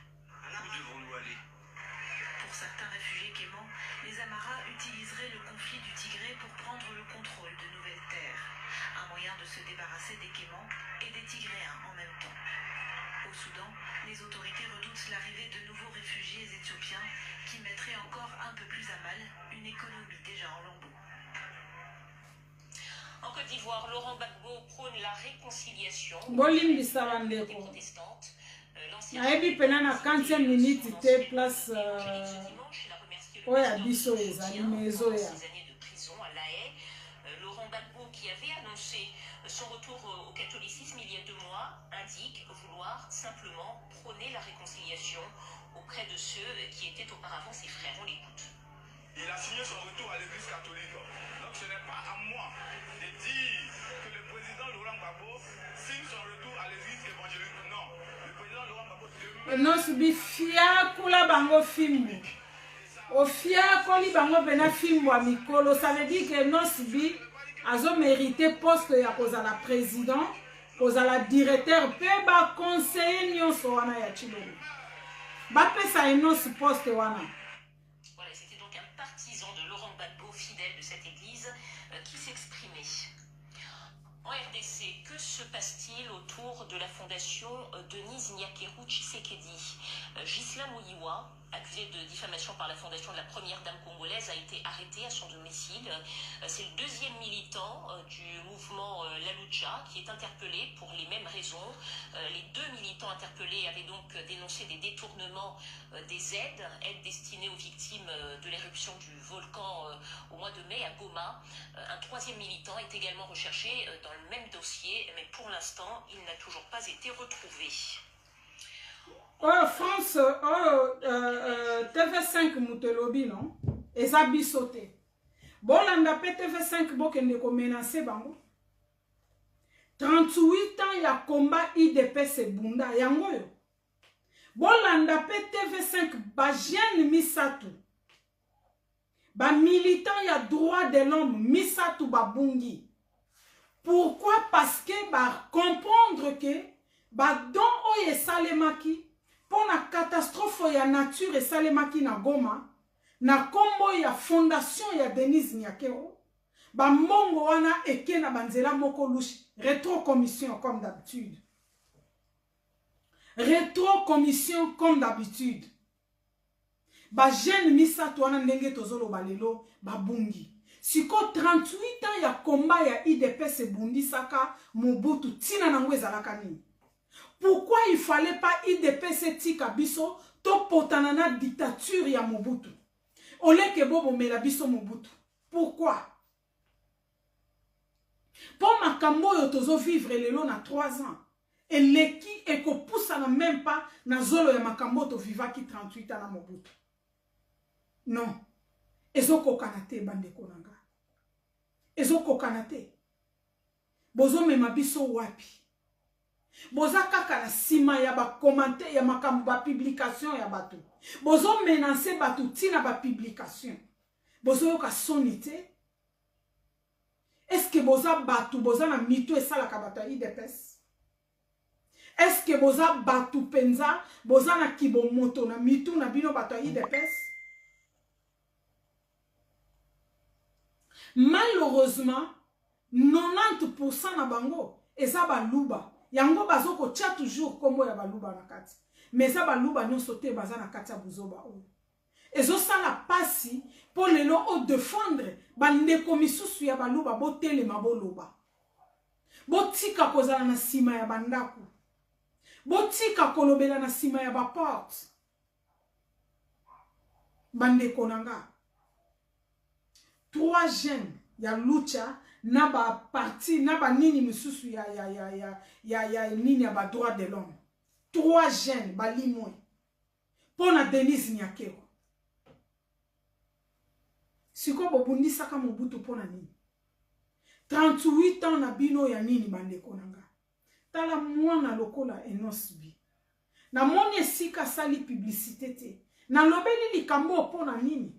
devons-nous aller? Pour certains réfugiés quémans, les Amaras utiliseraient le conflit du Tigré pour prendre le contrôle de nouvelles terres. Un moyen de se débarrasser des Quémans et des Tigréens en même temps. Au Soudan, les autorités redoutent l'arrivée de nouveaux réfugiés éthiopiens qui mettraient encore un peu plus à mal une économie déjà en lambeaux. En Côte d'Ivoire, Laurent Gbagbo prône la réconciliation des protestantes. nayebi pena na 40 minutes te place oya biso ezali mezo ya Laurent Gbagbo, qui avait annoncé son retour au catholicisme il y a 2 mois, indique vouloir simplement prôner la réconciliation auprès de ceux qui étaient auparavant ses frères. On l'écoute. Il a signé son retour à l'église catholique. Donc ce n'est pas à moi de dire que le président Laurent Gbagbo signe son retour à l'église évangélique. Non. Le président Laurent Gbagbo nosubi fiakula bango fimbu ofiakoli bango pena fimbu ya mikolo. Ça veut dire que nosubi azo mérité poste ya kozala président, kozala directeur pe ba conseiller nyonso wana ya Chilombo bapesa enosi poste wana. Voilà, c'était donc un partisan de Laurent Gbagbo, fidèle de cette église, qui s'exprimait. En RDC, que se passe-t-il autour de la fondation Denise Nyakeru Tshisekedi? Ghislain Mouyiwa, accusé de diffamation par la fondation de la première dame congolaise, a été arrêté à son domicile. C'est le 2e militant du mouvement La Lucha qui est interpellé pour les mêmes raisons. Les 2 militants interpellés avaient donc dénoncé des détournements des aides destinées aux victimes de l'éruption du volcan au mois de mai à Goma. Un 3e militant est également recherché dans le même dossier, mais pour l'instant, il n'a toujours pas été retrouvé. Oh France, TV5 mutelobi non eza biso te bolanda pe TV5 bokende ko menacer bango 38 ans ya combat IDPS bunda yango yo bolanda pe TV5 ba jeune misatu ba militant ya droit de l'homme misatu babungi. Pourquoi? Parce que ba comprendre que ba don oye salemaki pour la catastrophe ya nature et salemaki na Goma na kombo ya fondation ya Denise Nyakeru ba mongo wana eke na banzela moko louche rétro-commission comme d'habitude. Rétro-commission comme d'habitude. Ba jeune misato wana ndenge tozolo balelo babungi. Siko 38 ans ya combat ya IDPS bundi saka Mobutu tina nango ezalaka nini? Pourquoi il fallait pas IDPS tika biso to potanana dictature ya Mobutu? Oleke bobo mela biso Mobutu. Pourquoi? Pour makambo yo tozo vivre lelo na 3 ans. Et leki eko poussa na même pas na zolo ya makambo to vivaki 38 ans na Mobutu. Non. Ezoko kanate bande konanga. Ezoko kanate. Bozo mema biso wapi? Boza kaka na sima ya ba commenter ya makambo ba publication ya bato. Bozo menacer bato tina ba publication. Bozo yoka sonité. Est-ce que boza bato boza na mito esala ka bato IDPS? Est-ce que boza bato penza boza na kibomoto na mito na bino bato IDPS? Malheureusement, 90% na bango eza baluba. Yango bazoko tia toujours kombo ya baluba na kati. Mais eza baluba nyonso te baza na kati ya buzoba oyo. Ezo sala pasi po lelo o défendre bandeko misusu ya baluba botelema boloba. Botika kozala na sima ya bandako. Botika kolobela na sima ya baporte. Bandeko nanga. 3 jeunes ya lucha na ba parti na ba nini misusu ya nini ya ba droit de l'homme. 3 jeunes ba limoi pona Denise Nyakeru. Siko bobundi saka Mobutu pona nini? 38 ans na bino ya nini bandeko nanga. Tala mwana lokola enosbi. Na moni esika sali publicité te. Na lobeli likambo pona nini?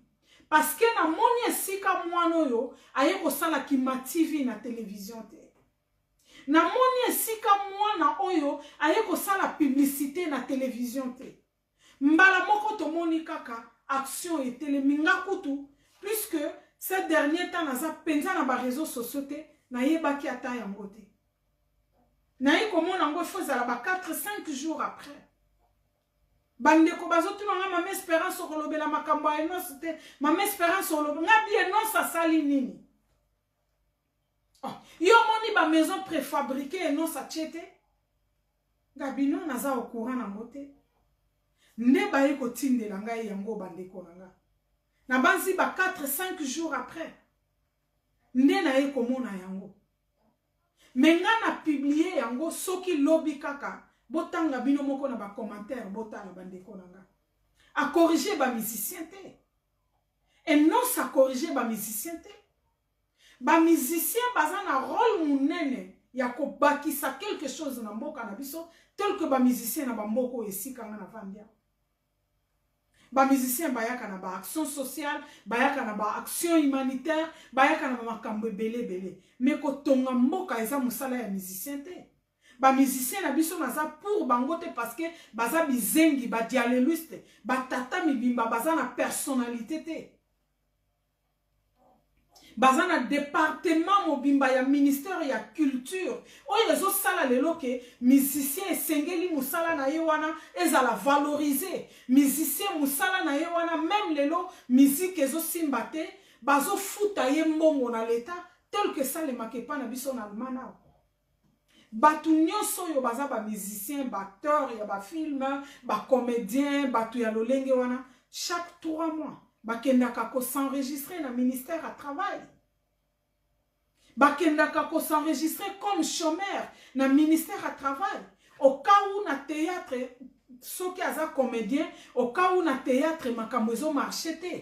Parce que na moni esika mwana oyo aye kosala kima TV na télévision te. Na moni esika mwana oyo aye kosala publicité na télévision te. mbala moko tomoni kaka action etelemi kutu puisque ces derniers temps naza penza na ba réseaux sociaux te nayebaki ata yango te nayi komona yango efozala ba 4-5 jours après bandeko bazotuna nga mama espérance okolobela makambo ya enonce te mama espérance olobe nga bi enonce asali nini yo moni ba maison préfabriquée enonce atie te nga bino naza au courant nango te nde baye kotindela ngai yango bandeko na nga na banzi ba 4-5 jours après nde naye komona yango me nga na publier yango soki lobi kaka botanga bino moko na ba commentaire botala bandeko na nga a corriger ba musicien te et non ça corriger ba musicien te ba musicien baza na rôle munene ya ko bakisa quelque chose na mboka na biso tel que ba musicien na ba mboko esika nga na vandia ba musicien bayaka na ba action sociale bayaka na ba action humanitaire bayaka na ba makambo belé mais ko tonga mboka eza musala ya musicien te ba musicien na biso naza pour bango te parce que baza bizengi ba dialeluiste ba tata mibimba baza na personnalité te baza na département mobimba ya ministère ya culture oyo ezo sala lelo ke musicien esengeli musala na ye wana ezala valoriser musicien musala na ye wana même lelo musique ezo simba te bazo futa ye mbongo na l'état tel que ça le makepa na biso na almana batu nyonso oyo baza ba musicien ba acteur ya ba film ba comédien batu ya lolenge wana chaque 3 mois bakendaka ko s'enregistrer na ministère à travail bakendaka ko s'enregistrer comme chômeur na ministère à travail au cas où na théâtre soki aza comédien au cas où na théâtre makambo ezo marché te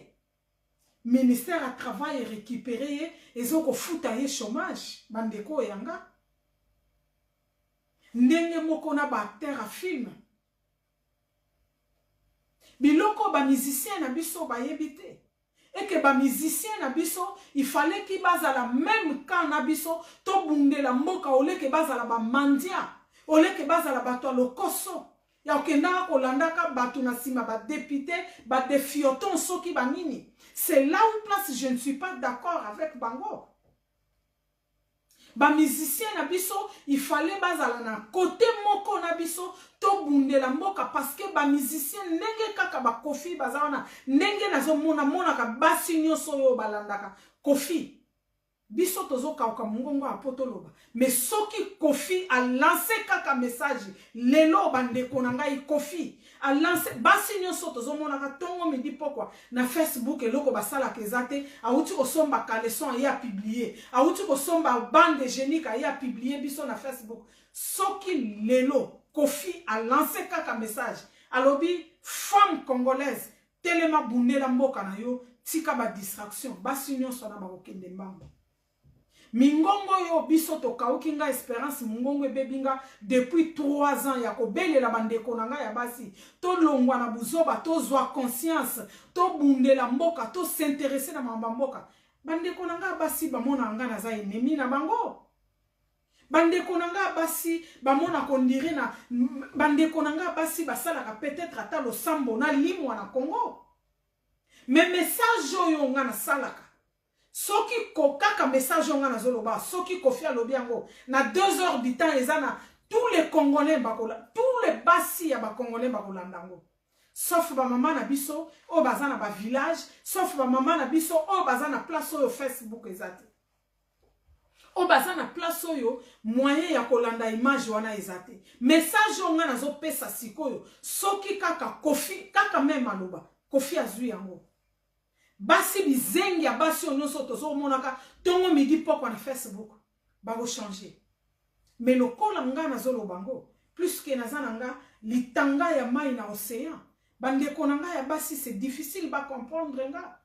ministère à travail récupéré ezo ko futa ye chômage bandeko yanga ndenge moko na ba acteur à film biloko ba musicien na biso ba yebite et que ba musicien na biso il fallait qu'il bazala même quand na biso to bundela mboka ole ke bazala ba mandia ole ke bazala bato lokoso ya okenda ko landaka bato na sima ba député ba defioton soki ba nini c'est là où place je ne suis pas d'accord avec bango ba musicien na biso il fallait bazala na côté moko na biso to bundela mboka parce que ba musicien ndenge kaka ba Kofi bazana ndenge nazo mona ka basi nyonso yo balandaka Kofi biso tozo kauka mungongo apotoloba mais soki Kofi a lancé kaka message lelo bandeko na ngai Kofi a lancé basi nyonso tozo mona ka tongo midi pokwa na Facebook eloko basala kezate auti ko somba caleçon ya publier auti ko somba bande génique ya publier biso na Facebook soki lelo Kofi a lancé kaka message alobi femme congolaise telema bundela mboka na yo tika ba distraction basi nyonso na ba kokende mbambo mingongo yo biso to kauki nga espérance mungongo ebebinga depuis 3 ans ya kobelela bandeko na nga ya basi to longwa na buzoba to zwa conscience to bundela mboka to s'intéresser na mamba mboka bandeko na nga basi bamona nga na za ennemi na bango bandeko na nga basi bamona kondire na bandeko na nga basi basalaka peut-être ata lo sambo na limwa na Congo mais message oyo nga na salaka soki kokaka message nga na zoloba soki Kofi alobi yango na 2 heures du temps ezana tous les Congolais bakola tous les basi ya ba Congolais bakolandango sauf ba maman na biso o bazana ba village sauf ba maman na biso o bazana place oyo Facebook ezati o bazana place oyo moyen ya kolanda image wana ezati message nga na zo pesa sikoyo soki kaka Kofi kaka même aloba Kofi azui yango basi bizengi ya basi onyoso tozo monaka tongo midi pokwa na Facebook bango changer mais lokola nga na zolo bango plus que nazana nga litanga ya mai na océan bandeko na nga ya basi c'est difficile ba comprendre nga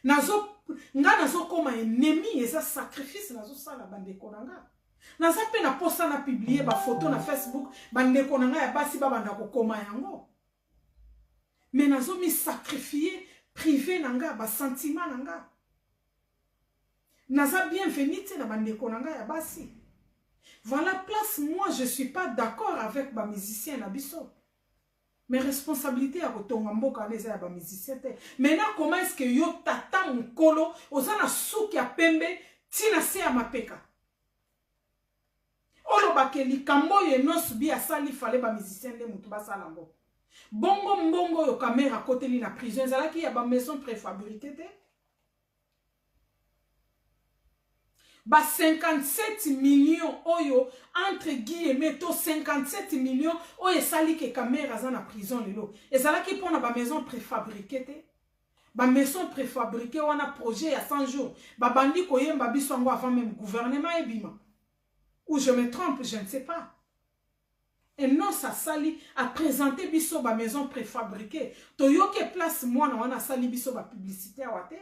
nazo koma ennemi eza sacrifice nazo sala bandeko na nga naza pe na posa na publier ba photo na Facebook bandeko na nga ya basi ba banda ko koma yango mais nazo mi sacrifier privé nanga ba sentiment nanga naza bienvenue te na bandeko nanga ya basi voilà place moi je suis pas d'accord avec ba musicien na biso mais responsabilité ya kotonga mboka wana eza ya bamusicien te. Maintenant comment est-ce que yo tata mokolo oza na suki ya pembe tina se ya mapeka olobake likambo oyo enosi bi asali fale bamusicien nde motu basala ngo bongo mbongo oyo kamera akoteli na prison ezalaki ya bamaison préfabriqué te. Ba 57 millions oyo entre guillemets to 57 millions oyo esali ke caméra za na prison lelo ezalaki pona ba maison préfabriquée te. Ba maison préfabriquée wana projet ya 100 jours ba bandi koyemba biso ngo avant même gouvernement ebima ou je me trompe, je ne sais pas. Et non ça sali a présenté biso ba maison préfabriquée to yoke place moi na wana sali biso ba publicité awate.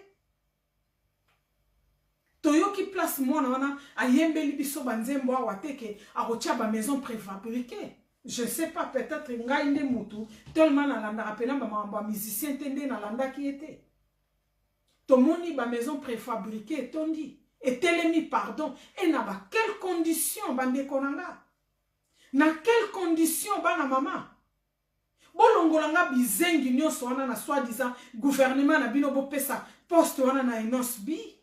Toyoki place mwana wana ayembeli biso banzembo awateke akotia ba maison préfabriquée. Je sais pas, peut-être ngai nde mutu tellement nalanda rappelant ba musicien tende nalanda ki était. Tomoni ba maison préfabriquée tondi et telemi pardon et na ba quelles conditions bande konanga. Na quelles conditions bana mama. Bolongolanga bizengi nyonso wana na soi-disant gouvernement na bino bo pesa poste wana na Enos B.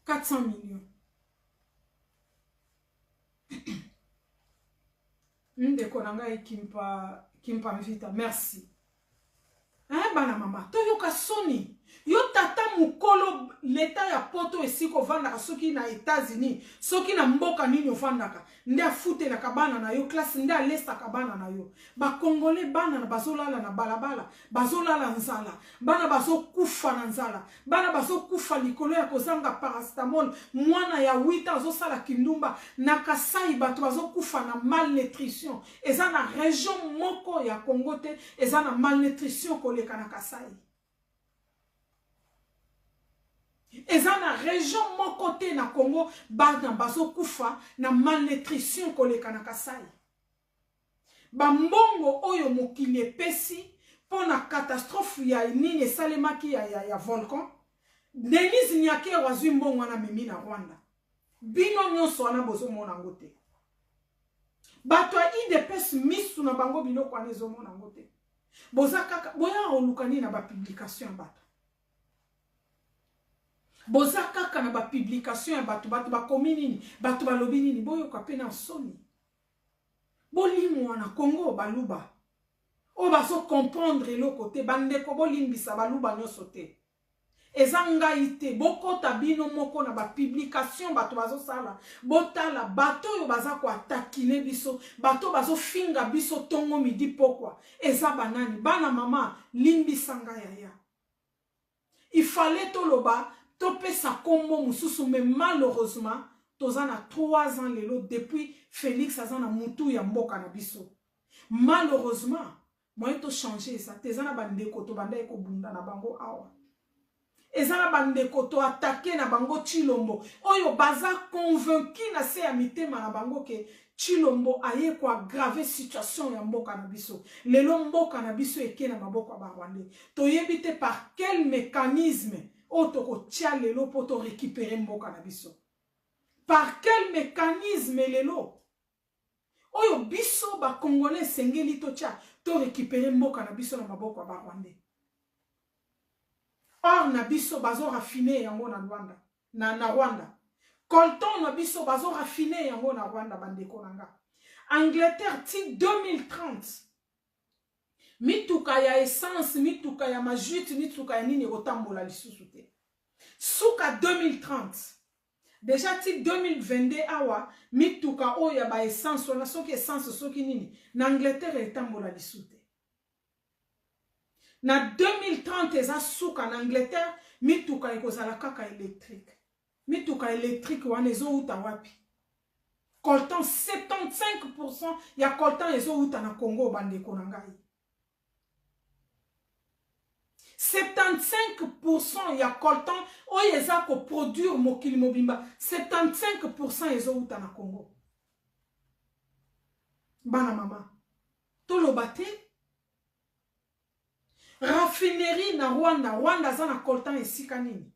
« 400 millions. Ndekonanga kimpa mvita. Merci. Hein, bana mama. Toyoka soni. Yo tata mukolo l'État ya poto esiko vandaka soki na États-Unis, soki na mboka nini ofandaka. Nde afute na kabana na yo classe nde alesta kabana na yo. Ba Congolais bana na bazolala na balabala, bazolala nzala, bana bazo kufa na nzala, bana bazo kufa likolo ya kozanga paracetamol, mwana ya 8 ans sala kindumba na Kasai bato bazo kufa na malnutrition. Eza na région moko ya Congo te, eza na malnutrition koleka na Kasai. Eza na région moko te na Congo bana bazo kufa na malnutrition koleka na Kasai. Ba mbongo oyo mokili epesi pona catastrophe ya nini esalemaki ya volcan. Denise Nyake wazwi mbongo wana memi na Rwanda. Bino nyonso wana bozo mona ngote. Bato a IDPS misu na bango biloko wana ezo mona ngote. Boza kaka boya olukani na ba publication bato. Boza kaka na ba publication ya bato ba komi nini, bato ba lobi nini, boyo ka pena soni. Bolimu wana Congo baluba. O baso comprendre lo côté bandeko bolimbisa baluba nyoso te. Ezanga ite boko tabino moko na ba publication bato bazo sala. Botala bato yo baza ko atakine biso, bato bazo finga biso tongo midi pokwa. Eza banani bana mama limbisanga yaya. Il fallait toloba topesa kombo mususu mais malheureusement tozana 3 ans lelo depuis Félix azana mutu ya mboka na biso. Malheureusement moi to changer ça tezana bandeko to banda eko bunda na bango awa. Ezana bandeko to attaquer na bango Chilombo. Oyo baza convaincu na se ya mitema na bango ke Chilombo aye ko aggraver situation ya mboka na biso. Lelo mboka na biso eke na maboko ba Rwandais. To yebite par quel mécanisme otoko tia lelo poto récupérer mboka na biso. Par quel mécanisme lelo? Oyo biso ba Congolais sengeli to tia to récupérer mboka na biso na maboko ba Rwandais. Or na biso bazo raffiner yango na Rwanda. Na Rwanda. Colton na biso bazo raffiner yango na Rwanda bandeko nanga. Angleterre ti 2030. Mituka ya essence, mituka ya majute, mituka ya nini otambola lisusu te. Suka 2030. Déjà ti 2022 awa mituka oya ba essence wana soki essence soki nini na Angleterre etambola lisusu te. Na 2030 eza suka na Angleterre mituka ekozala kaka électrique. Mituka électrique wana ezo uta wapi? Coltan 75% ya coltan ezo uta na Congo bandeko na ngai. 75% ya coltan oyo eza ko produire mokili mobimba 75% ezo uta na Congo. Bana mama toloba te raffinerie na Rwanda za na coltan esika nini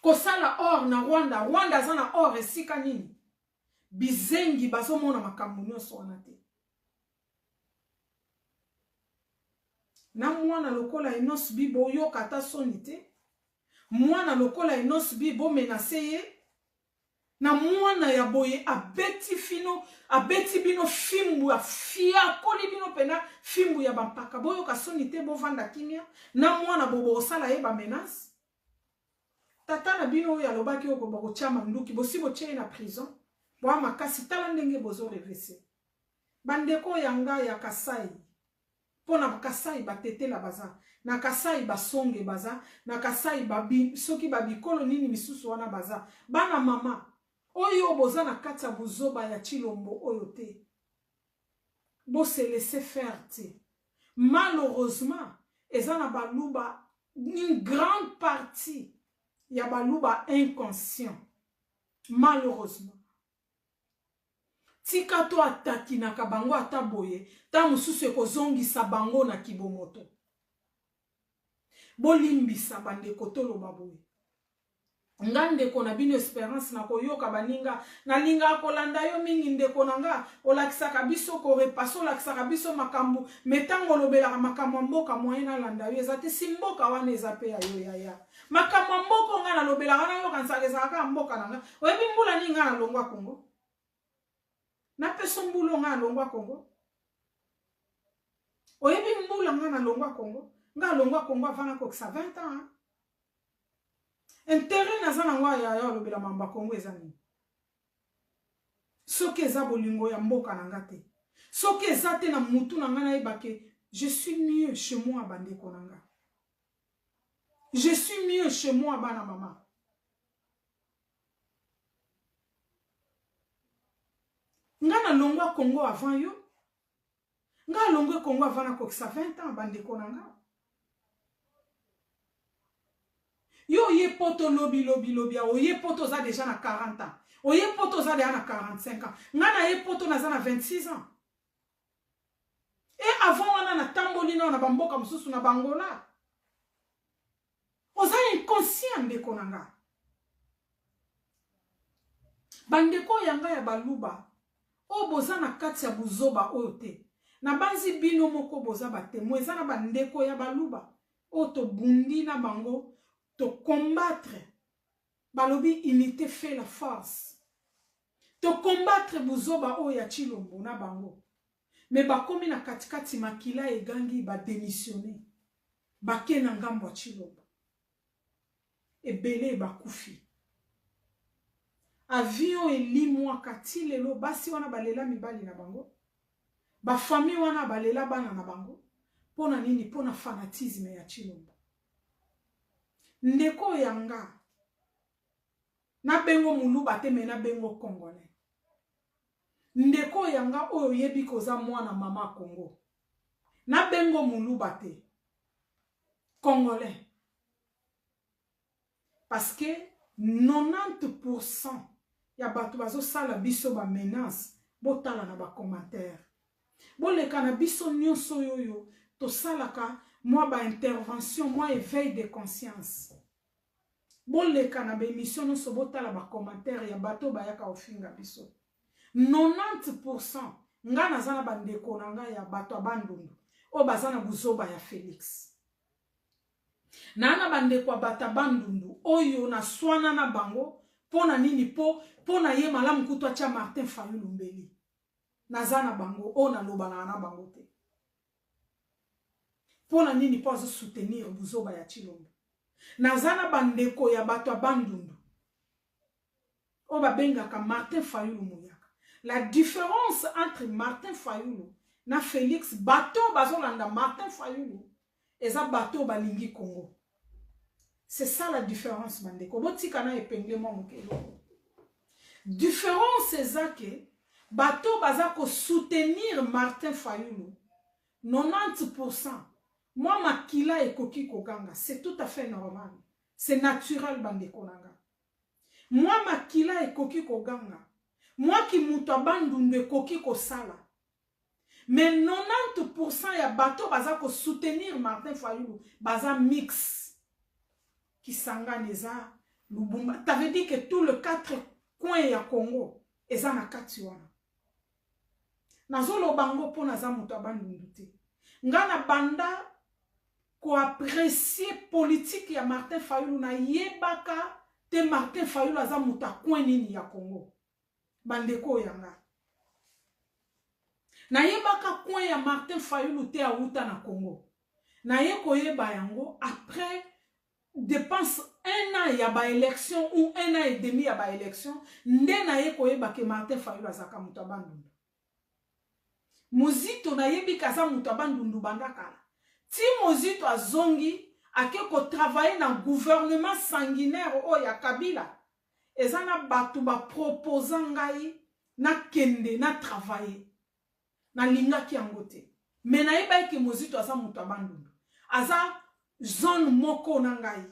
kosala or na Rwanda za na or esika nini bizengi bazomona makambo nyonso wana te na mwana lokola Enos Bibo yoka ata soni te mwana lokola Enos Bibo menase ye na mwana ya boye abeti bino fimbu ya fia koli bino pena fimbu ya bampaka boyo kasoni te bovanda kimia na mwana bobo osala ye ba menace tata na bino ya lobaki oko boko chama nduki bosibo che na prison bwa makasi tala ndenge bozo revese bandeko yanga ya Kasai pona Kasai batete la baza na Kasai basonge baza na Kasai babi soki babikolo nini misusu wana baza bana mama oyo boza na kati ya buzoba ya Chilombo oyo te bo se laisser faire te malheureusement eza na baluba une grande partie ya baluba inconscient malheureusement tika to ataki na kabango ataboye ta mususu ekozongisa bango na kibomoto bolimbisa bandeko toloba boye ngandeko na bino espérance na koyoka baninga na linga kolanda yo mingi ndeko nanga olakisaka biso ko repasso olakisaka biso makambo metango lobelaka makambo mboka moyena landa yo ezate simboka wana ezape ya yo ya makambo mboka nga na lobelaka na yo kansaka ezaka mboka nanga oyebi mbula ninga na longwa Kongo na peso mbulo nga na longwa Kongo oyebi mbula nga na longwa Kongo nga longwa Kongo avana kokisa 20 ans intérêt na zana ngwa ya lobela mamba Kongo ezani soki eza bolingo ya mboka na ngate soki eza te na mutu na ngana ebake je suis mieux chez moi bandeko nanga je suis mieux chez moi bana mama ngana longwa Kongo avant yo nga longwe Kongo avant na kokisa 20 ans bandeko nanga yo ye poto lobi oye poto za déjà na 40 ans oye poto za déjà na 45 ans ngana ye poto na za na 26 ans et avant wana na tamboli na bamboka mususu na bangola oza inconscient ndeko nanga bandeko yanga ya baluba o boza na kati ya buzoba oyo te na banzi bino moko boza batemo eza na bandeko ya baluba o to bundi na bango te combattre balobi unité fait la force te combattre buzoba oyo ya Chilombo na bango mais bakomi na katikati makila egangi ba démissionner bake na ngambo ya Chilombo ebele bakufi avion elimwa kati lelo basi wana balela mibali na bango ba famille wana balela bana na bango pona nini pona fanatisme ya Chilombo ndeko yanga na bengo muluba te me na bengo congolais ndeko yanga oyo yebi koza mwana mama Congo na bengo muluba te congolais parce que 90% ya bato bazo sala biso ba menace botala na ba commentaire boleka na biso nyonso yoyo to salaka moi ba intervention moi éveil de conscience boleka na ba émission no sobota la ba commentaire ya bato bayaka ofinga biso 90% ngana zana bandeko nanga ya bato abandundu o bazana buzoba ya Félix nana bandeko bata bandundu oyo na swana na bango pona nini pona ye malamu kutwa cha Martin Fayulu Mbeli nazana bango o na lobana na bango te pona nini po azo soutenir buzoba ya Chilombo nazana bandeko ya bato abandundu o babengaka Martin Fayulu Muyaka. La différence entre Martin Fayulu na Félix bato bazolanda Martin Fayulu eza bato balingi Congo. C'est ça la différence bandeko botika na epingle mo mokelo différence eza ke bato bazako soutenir Martin Fayulu 90%. Moi, makila ekoki koganga, c'est tout à fait normal. C'est naturel, bandeko nanga. Moi, makila ekoki koganga. Moi, ki muto abandundu ekoki kosala. mais 90% ya bato baza ko soutenir Martin Fayulu baza mix qui sangane eza Lubumba. Ça veut dire que tout le 4 coins ya Congo eza na kati wana. Nazolo bango po naza muto abandundu te. Nga na banda ko apprécier politique ya Martin Fayulu na yebaka te Martin Fayulu aza muto coin nini ya Congo. Bandeko yanga. Na yebaka coin ya Martin Fayulu te auta na Congo. Na ye koyeba yango après dépense 1 an ya ba élection ou 1 an et demi ya ba élection nde na ye koyeba ke Martin Fayulu azaka muto abandundu. Muzito na yebi kaza muto abandundu bandakala. Ti Muzito azongi ake ko travailler na gouvernement sanguinaire o ya Kabila. Ezana batu ba proposa ngai na kende na travailler. Na linga ki angote. Mena yeba ki Muzito aza muto abandundu. Aza zone moko na ngai.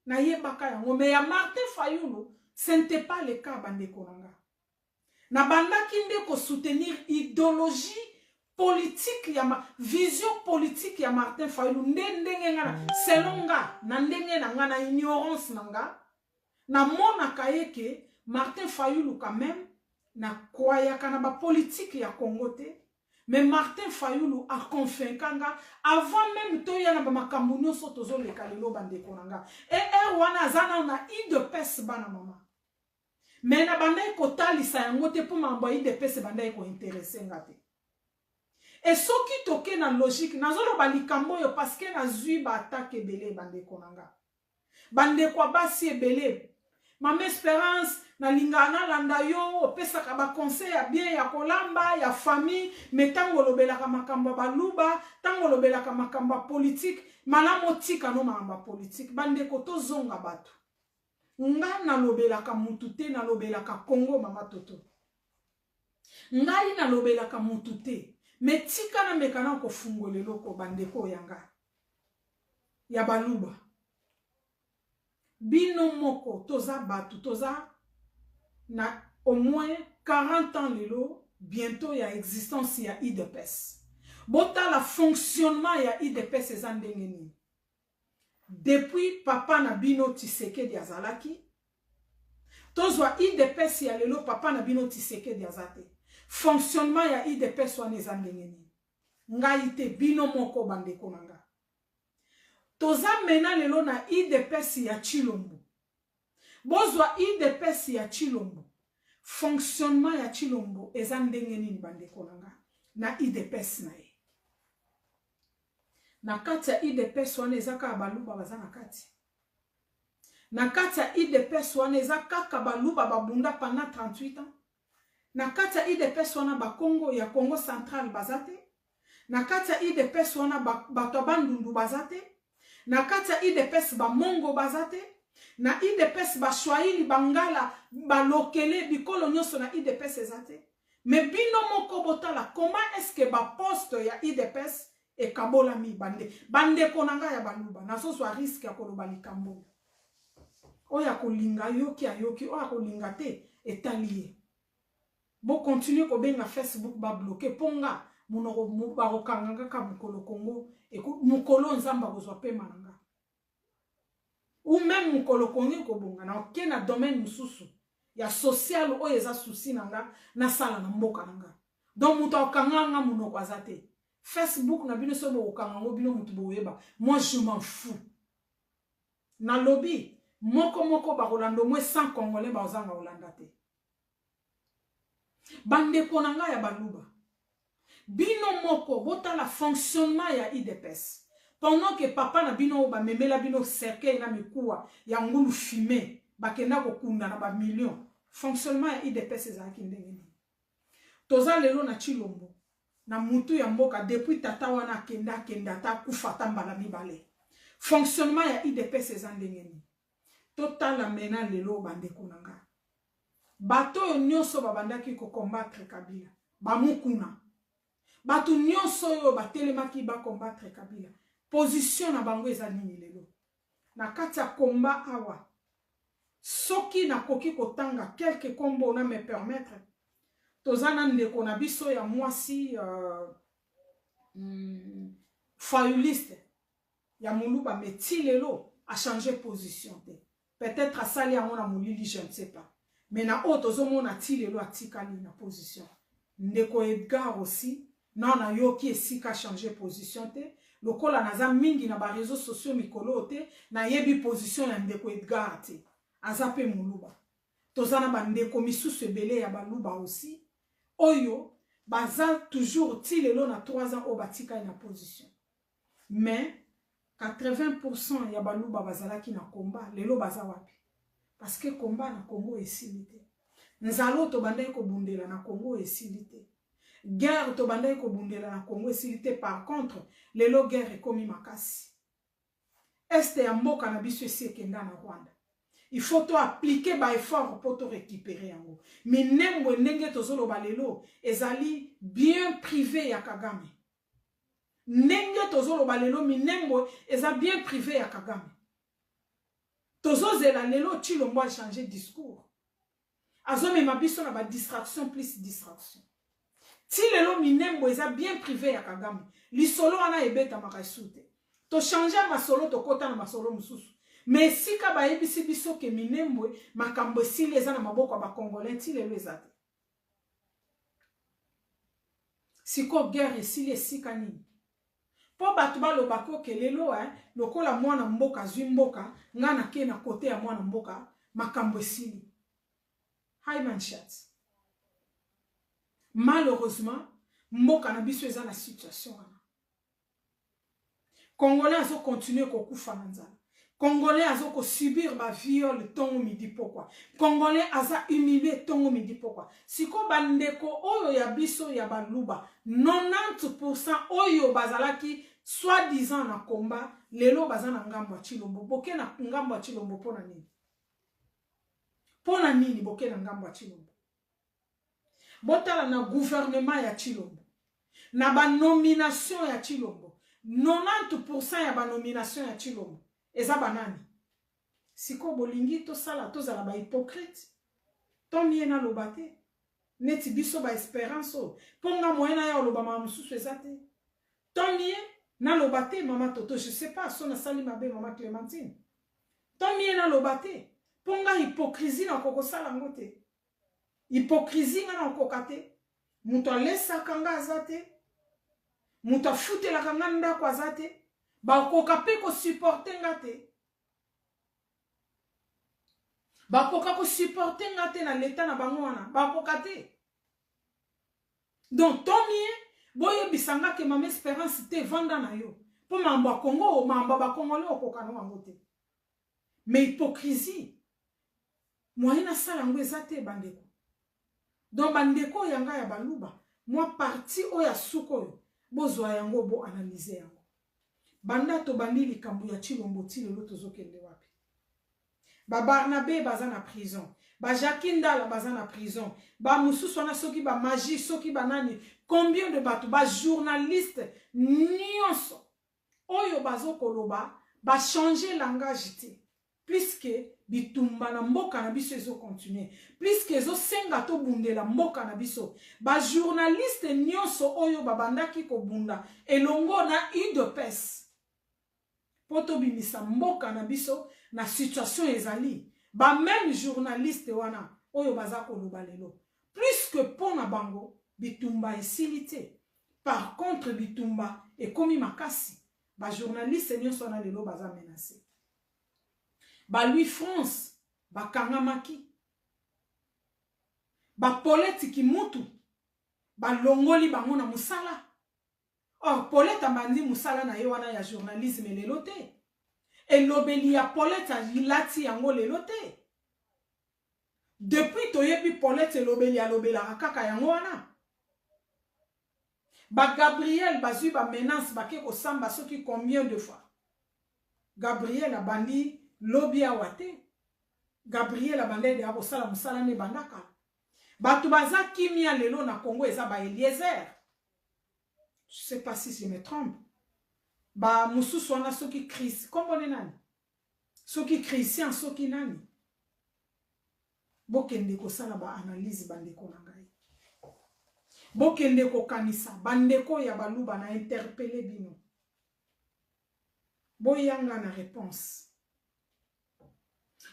Na yebaka yango. Me ya Martin Fayulu, ce n'était pas le cas bandeko nanga. Na bandaki nde ko soutenir idéologie politique ya vision politique ya Martin Fayulu ndenge ngana selon nga na ndenge na nga na ignorance nanga na mona kayeke Martin Fayulu quand même na kwaya kana ba politique ya Congo te mais Martin Fayulu a convaincanga avant même to ya na ba makambo nyonso tozo le kalelo bandeko nanga wana zana na IDPS bana mama mais na banda ko talisa yango te pour mambo IDPS banda ko intéresser ngate. Et ce qui toke na logique, nazolo balikambo yo parce que na zui ba attaque belé bande konanga. Bande kwa basi belé. Mam espérance na lingana landa yo opesa ka ba conseil ya bien ya kolamba ya famille, metango lobela ka makamba baluba, tango lobela ka makamba politique, malamo tika no makamba politique, bande ko to zonga batu. Nga na lobela ka mutute na lobela ka Congo mama toto. Ngai na lobela ka mutute. Mais tika na mekana ko fungole loko bandeko yanga ya baluba bino moko toza batu toza na au moins 40 ans lelo bientôt ya existence ya IDPS bota la fonctionnement ya IDPS ezandengeni depuis papa na bino Tshisekedi azalaki tozwa IDPS ya lelo papa na bino Tshisekedi azate fonctionnement ya IDPS wana ezandengeni ngai te bino moko bandeko nanga toza mena lelo na IDPS ya Chilombo bozwa IDPS ya Chilombo fonctionnement ya Chilombo ezandengeni bandeko nanga na IDPS na ye na kati ya IDPS wana ezaka baluba baza na kati na kati ya IDPS wana ezaka baluba babunda pendant 38 ans na kati ya IDPS wana ba Congo ya Congo central bazate na kati ya IDPS wana bato bandundu bazate na kati ya IDPS ba Mongo bazate na IDPS ba Swahili bangala ba lokele bikolo nyonso na IDPS ezate mais bino moko botala comment est-ce que ba poste ya IDPS e kabola mi bande konanga ya baluba na so so risque ya koloba likambo oya kolinga yoki ayoki oya kolinga te etalié. Bo continue ko benga Facebook ba bloquer ponga munoko mubaro kanganga ka mukolo Congo et mukolo nzamba kozwa pe mananga ou même mukolo Congo ko bonga na okena domaine mususu ya social o eza souci nanga na sala na mboka nanga donc muto okanganga munoko azate Facebook na bino so bo okangango bino mutu boyeba moi je m'en fous na lobby moko ba Rolando moi 100 congolais ba ozanga Holanda te bande konanga ya baluba bino moko bota la fonctionnement ya IDPS pendant que papa na bino ba memela bino cercueil na mikuwa ya ngulu fumé bakenda ko kunda na ba million fonctionnement ya IDPS ezaki ndenge toza lelo na Chilombo na mutu ya mboka depuis tata wana kenda ta kufata mbala mibale fonctionnement ya IDPS ezandenge total la mena lelo bande konanga bato nyonso babandaki ko combattre Kabila bamukuna bato nyonso yo batelemaki ba combattre Kabila position na bango eza nini lelo na kati ya combat awa soki na koki kotanga quelque combo na me permettre tozana ndeko na biso ya mwasi fayuliste ya muluba mais ti lelo a changé position te peut-être asali yango na molili je ne sais pas mais na oyo tozomona ti lelo atikali na position ndeko Edgar aussi na yoki esika changé position te lokola naza mingi na ba réseaux sociaux mikolo te na yebi position ya ndeko Edgar te aza pe muluba tozana ba ndeko misusu ebele ya baluba aussi oyo baza toujours ti lelo na 3 ans o batika na position mais 80% ya baluba bazalaki na combat lelo baza wapi parce que combat na Congo esili te nzalo to bandai ko bundela na Congo esili te guerre to bandai ko bundela na Congo esili te par contre lelo guerre ekomi makasi este ya mboka na biso esekenda na Rwanda il faut to appliquer ba effort pour to récupérer yango minembo ndenge tozoloba lelo ezali bien privé ya Kagame ndenge tozoloba lelo minembo eza bien privé ya Kagame tozozela lelo Tshilombo a changé discours azomema biso na ba distraction plus distraction ti lelo minembo eza bien privé ya Kagame lisolo wana ebeta makasute to changer masolo to kota na masolo mususu mais sika ba yebisi biso ke minembo makambo esili eza na maboko ba congolais ti lelo eza te siko guerre esili esika nini po bato baloba ko ke lelo lokola mwana mboka zwi mboka nga na ke na kote ya mwana mboka makambo esili Haimanchat malheureusement mboka na biso eza na situation wana congolais azo continuer kokufa na nzala congolais azo ko subir ba viol tongo midi pourquoi congolais aza humilié tongo midi pourquoi siko bandeko oyo ya biso ya baluba 90% oyo bazalaki soi-disant na combat lelo baza na ngambo ya Tshilombo boke na ngambo ya Tshilombo pona nini boke na ngambo ya Tshilombo botala na gouvernement ya Tshilombo na ba nomination ya Tshilombo 90% ya ba nomination ya Tshilombo eza banani siko bolingi to sala to zala ba hypocrite to miena lobate neti biso ba espérance ponga moyena ya loba mama mususu ezate to mie na lobate mama Toto je sais pas sona sali mabe mama Clémentine to miena lobate ponga hypocrisie na koko sala ngote hypocrisie na kokate muto alesa kanga azate muto afute la kanga ndako azate bakoka pe ko supporter ngate bakoka ko supporter ngate na leta na bango wana bakoka te donc tomie boye bisanga ke mama espérance te vanda na yo po mambo Congo mambo ba Congolais okoka no wango te mais hypocrisie moyena sala ngo ezate bandeko donc bandeko yanga ya baluba moi parti oya suko bozwa yango bo analyser yango banda to bandi likambo ya Tshilombo ti lelo tozokende wapi ba Barnabé baza na prison ba Jacques Ndala baza na prison ba mususu wana soki ba magie soki banani combien de bato ba journaliste nyonso oyo bazokoloba ba changer langage te puisque bitumba na mboka na biso ezo continuer puisque ezo senga to bundela mboka na biso ba journaliste nyonso oyo babandaki kobunda elongo na UDPS poto bimisa mboka na biso na situation ezali ba même journaliste wana oyo baza koloba lelo plus que pona bango bitumba esilite par contre bitumba ekomi makasi ba journaliste nyonso wana lelo baza menacé ba Louis France ba kangamaki ba Paulette Kimutu ba longoli bango na musala. Or Paulette abandi musala na ye wana ya journalisme lelo te elobeli ya Paulette alati yango lelo te depuis toyebi Paulette elobeli alobela kaka yango wana ba Gabriel bazui ba menace bake ko samba soki combien de fois Gabriel abandi lobi awate Gabriel abandede ya kosala musala ne bandaka batu baza kimia lelo na Congo eza ba Eliezer je sais pas si je me trompe ba mususu wana soki Chris kombone nani soki Christian soki nani bokende kosala ba analyse bandeko na ngai bokende kokanisa bandeko ya baluba na interpellé bino boyanga na réponse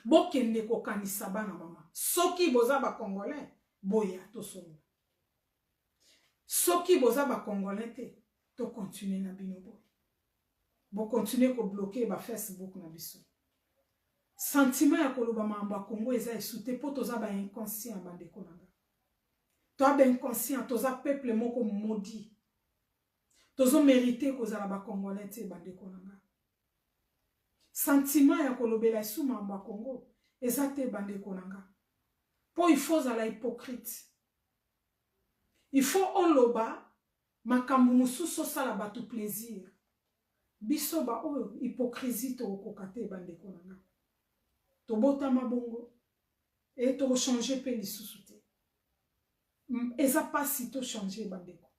bokende kokanisa bana mama soki boza ba congolais boya to solo soki boza ba congolais te to continuer na bino boy bo continuer ko bloquer ba Facebook na biso sentiment ya koloba mambo ya Congo eza esute po toza ba inconscient bandeko nanga to ba inconscient toza peuple moko maudit tozo mériter kozala ba congolais te bandeko nanga sentiment ya kolobela esu mambo ya Congo eza te bandeko nanga po il faut zala hypocrite il faut oloba makambo mususu osala bato plaisir biso ba oyo hypocrisie to kokate bandeko nanga to botama bongo et to changer pe lisusu te eza pas si to changer bandeko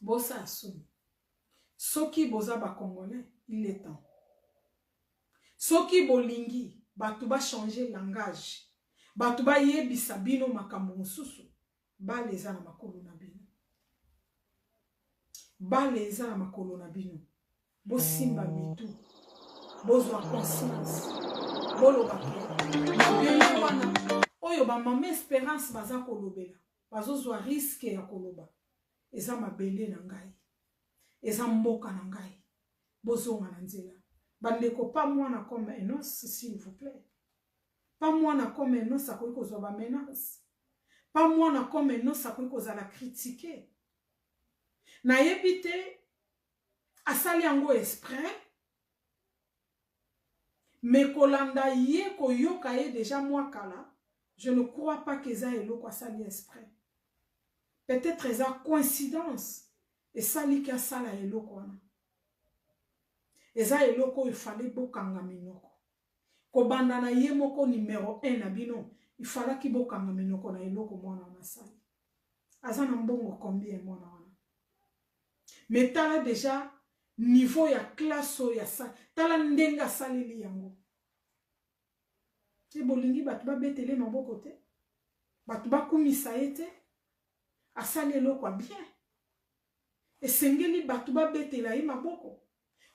bosa asumi soki boza ba congolais il est temps soki bolingi bato ba changer langage bato ba yebisa bino makambo mususu bale eza na makolo na bino bale eza na makolo na bino bosimba mitu bozwa conscience boloba mabele wana oyo bamama espérance baza kolobela bazozwa risque ya koloba eza mabele na ngai eza mboka na ngai bozonga na nzela bandeko pa mwana comme Enos s'il vous plaît pa mwana comme Enos akoki kozwa ba menace pa mwana comme Enos akoki kozala critiquer nayebi te asali yango exprès mais kolanda ye koyoka ye déjà moi kala je ne crois pas que ça eloko asali exprès peut-être eza coïncidence esali ki asala eloko wana eza eloko il fallait bokanga minoko kobanda na ye moko numéro 1 na bino il fallait ki bokanga minoko na eloko mwana wana asali aza na mbongo combien mwana wana mais tala déjà niveau ya classe ya sa tala ndenga salili yango te bolingi bato babetele maboko te bato bakumisa ye te asali eloko bien esengeli bato babetela ye maboko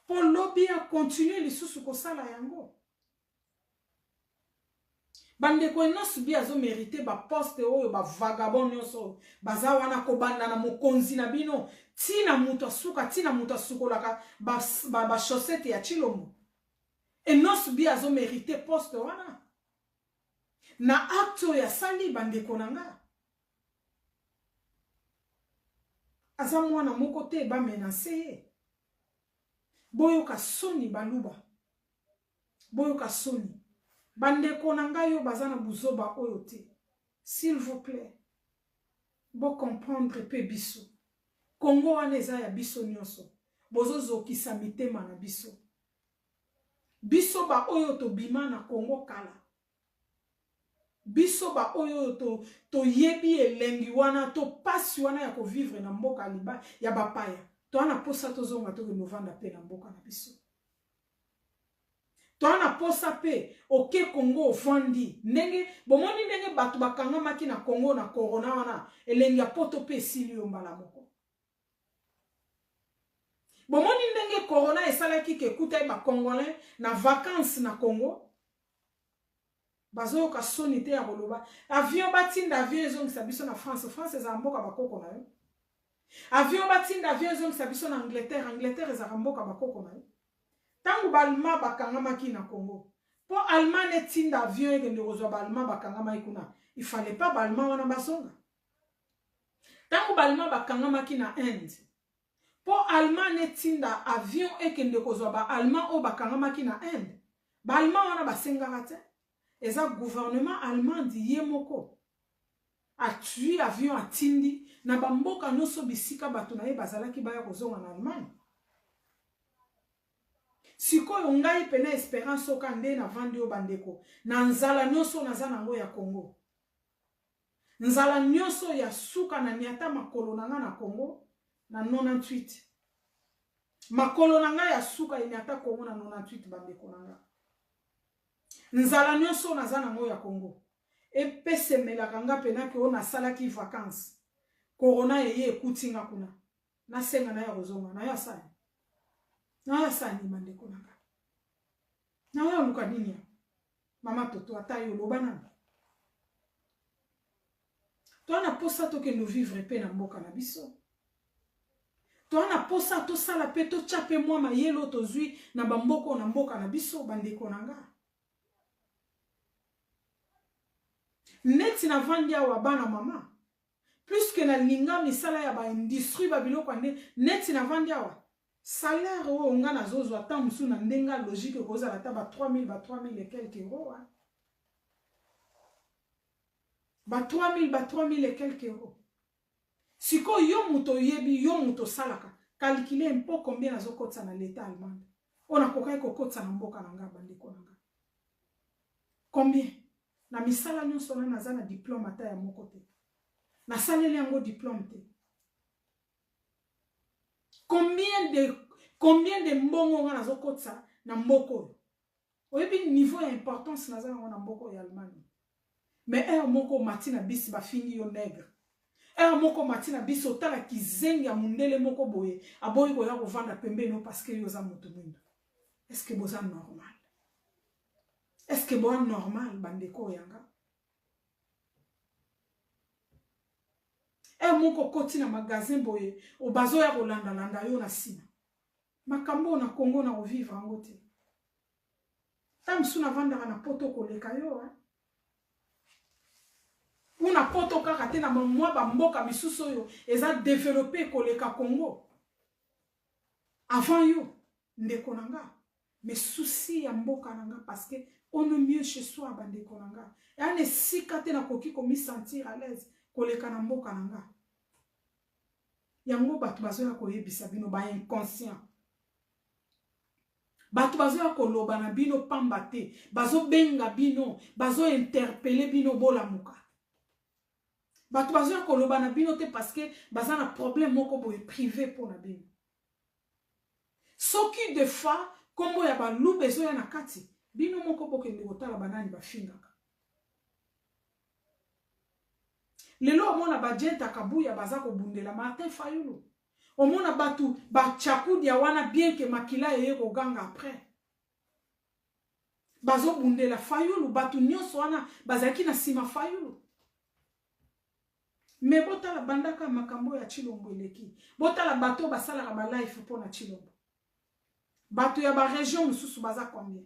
po lobi ya continue lisusu kosala yango bandeko nyonso bi azo mérité ba poste oyo ba vagabond nyonso baza wana kobanda na mokonzi na bino tina muto asuka tina muto asukolaka ba chaussette ya Chilombo nyonso bi azo mérité poste wana na acte ya sali bandeko nanga aza mwana moko te ba menacer boyoka soni baluba boyoka soni bandeko nanga yo bazana buzoba oyo te s'il vous plaît bo comprendre pe biso Congo wana eza ya biso nyonso bozozokisa mitema na biso biso ba oyo to bima na Congo kala biso ba oyo to yebi elengi wana to pasi wana ya ko vivre na mboka liba ya bapaya to ana posa to zonga to novanda pe na mboka na biso to ana posa pe oke Congo ofandi ndenge bomoni ndenge bato bakanga maki na Congo na corona wana elengi ya poto pe silio mbala moko bomoni ndenge corona esalaki ke kuta ba congolais na vacances na Congo bazo ka soni te ya koloba avion batinda avion ezongisa biso na France France eza mboka bakoko na yo avion batinda avion ezongisa biso na Angleterre eza mboka bakoko na yo tangu balma bakanga maki na Congo po Allemagne tinda avion ekende kozwa balma bakanga maki kuna il fallait pas balma wana basonga tangu balma bakanga maki na Inde po Allemagne tinda avion ekende kozwa ba allemand o bakanga maki na Inde ba allemand wana basengaka te eza gouvernement allemand di yemoko a tué avion atindi na bamboka noso bisika bato na ye bazalaki baya kozonga na Allemagne sikoyo ngai pena espérance oka nde na vandi yo bandeko na nzala nyonso naza nango ya Congo nzala nyonso ya suka na niata makolo nanga na Congo na 98 makolo nanga ya suka niata Congo na 98 bandeko nanga nzala nyonso naza nango ya Congo epesemelaka nga pena ke ona salaki vacances corona eye ekutinga kuna nasenga na ya kozonga na ya sani bandeko nanga na ya luka nini mama toto ata yo loba nanga toana posa tokende vivre pe na mboka na biso toana posa tosala pe totya pe mwa mayele tozwi na bamboko na mboka na biso bandeko nanga neti na vandi awa bana mama plus que na linga misala ya ba industrie ba biloko ande neti na vandi awa salaire o nga na zozo ata musu na ndenga logique koza la taba 3000 et quelques euros hein? Ba 3000 et quelques euros siko yo muto yebi yo muto salaka calculer un peu combien nazo kotsa na l'état allemand ona kokai ko kotsa na mboka na nga bandeko na nga combien na misala nyonso na naza na diplôme ata ya moko te na salele yango diplôme te combien de mbongo nga nazo kotsa na mboko oyebi niveau ya importance naza yango na mboko ya Allemagne mais moko matina bisi ba fingi yo nègre moko matina bisi otala kizengi ya mundele moko boye aboyi ko ya ko vanda pembeni parce que yo za moto mwindo est-ce que boza normal est-ce que boza normal bandeko yanga moko koti na magasin boye obazo ya kolanda landa yo na sina makambo na Congo na ovivre ango te tamsu na vanda na poto koleka yo una poto kaka te na mwa ba mboka misusu yo eza développer koleka Congo avant yo ndeko nanga mais souci ya mboka nanga parce que on est mieux chez soi bandeko nanga yani sika te na koki komi sentir à l'aise koleka na mboka nanga yango batu bazoya koyebisa bino ba inconscient batu bazoya koloba na bino pamba te bazo benga bino bazo interpeller bino bolamuka batu bazoya koloba na bino te parce que baza na problème moko boye privé pour na bino soki de fois kombo ya balu bezoya na kati bino moko bokende kotala banani bafingaka lelo omona bajenta kabuya baza kobundela Martin Fayulu omona batu bachakudi ya wana bien que makila yeye koganga après bazo bundela Fayulu batu nyonso wana bazaki na sima Fayulu mais botala bandaka makambo ya Chilombo eleki botala bato basalaka ba life pona Chilombo bato ya ba région mususu baza combien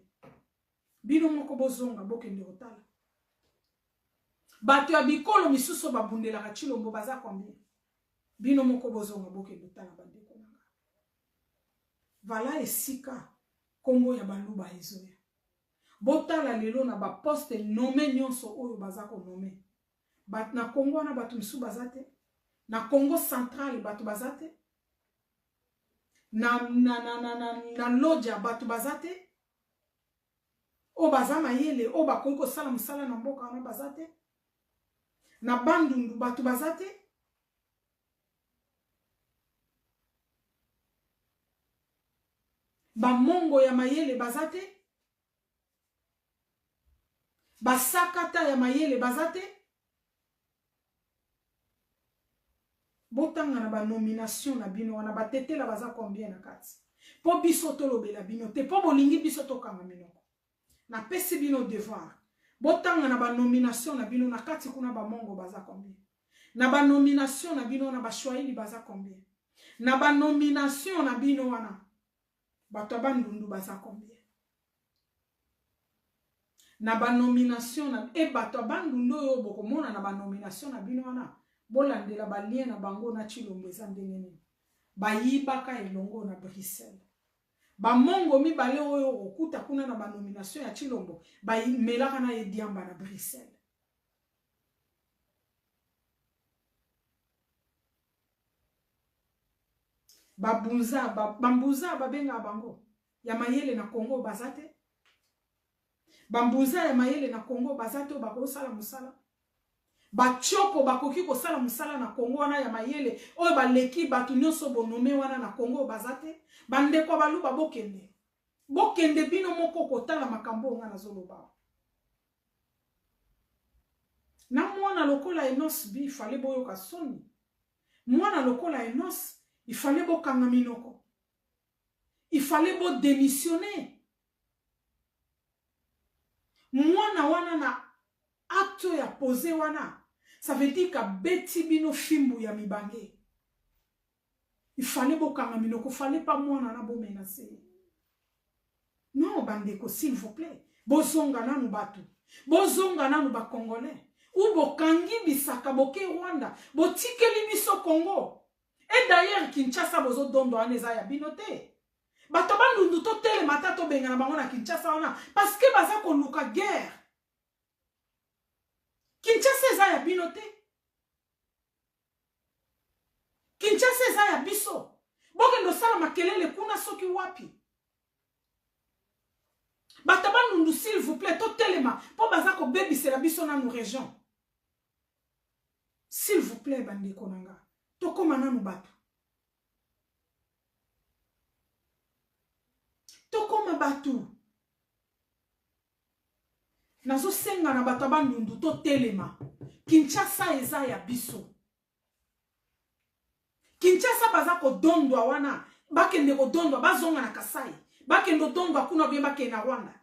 bino moko bozonga bokende kotala bato ya bikolo misusu babundelaka Chilombo baza combien bino moko bozonga bokende kotala bandeko nanga vala esika kombo ya baluba ezoya botala lelo na ba poste nommé nyonso oyo baza ko nommé bat na Congo wana bato misu bazate na Congo central bato bazate na Lodja bato bazate o baza mayele o bakoki kosala mosala na mboka wana bazate na Bandundu bato bazate bamongo ya mayele bazate basakata ya mayele bazate botanga na ba nomination na bino wana batetela baza combien na kati po biso tolobela bino te po bolingi biso tokanga minoko na pesi bino devoir botanga na ba nomination na bino na kati kuna ba mongo baza combien na ba nomination na bino na ba Swahili baza combien na ba nomination na bino wana bato Bandundu baza combien na ba nomination na bato Bandundu yo bokomona na ba nomination na bino wana bolandela balien na bango na Chilombo eza ndenge nini bayibaka elongo na Bruxelles bamongo mibale oyo okuta kuna na banomination ya Chilombo bayimelaka na ediamba na Bruxelles bambuza babenga bango ya mayele na Congo bazate bambuza ya mayele na Congo bazate o bakosala musala bachopo bakoki kosala musala na Congo wana ya mayele oyo baleki batu nyonso bonome wana na Congo bazate bandeko baluba bokende bino moko kotala makambo nga nazoloba Na mwana lokola Enos bi, il fallait boyoka soni. Mwana lokola Enos, il fallait bo kanga minoko. Il fallait bo démissionner. Mwana wana na acte ya posé wana. Ça veut dire que beti bino fimbu ya mibange. Il fallait bo kanga minoko, il fallait pas mwana na bo menacer. Non, bandeko, s'il vous plaît. Bozonga nanu batu. Bozonga nanu ba Congolais. Ou bokangi bisaka boke Rwanda. Botikeli biso Congo. Et d'ailleurs, Kinshasa bozo dondo aneza ya binote. Bato bandundu to tele matato benga na bango na Kinshasa wana. Parce que baza ko luka guerre. Kinshasa eza ya binote. Kinshasa eza ya biso. Bokendo sala makelele kuna soki wapi. Batabanundu, s'il vous plaît, to telema. Po bazako baby c'est la biso na nous région. S'il vous plaît, bande konanga. To koma na nous batu. To koma batu. Nazo senga na batabandundu to telema. Kinshasa eza ya biso. Kinshasa bazako dondwa wana. Bakende ko dondwa bazonga na Kasai. Bakende dondwa kuna bien bakende na Rwanda.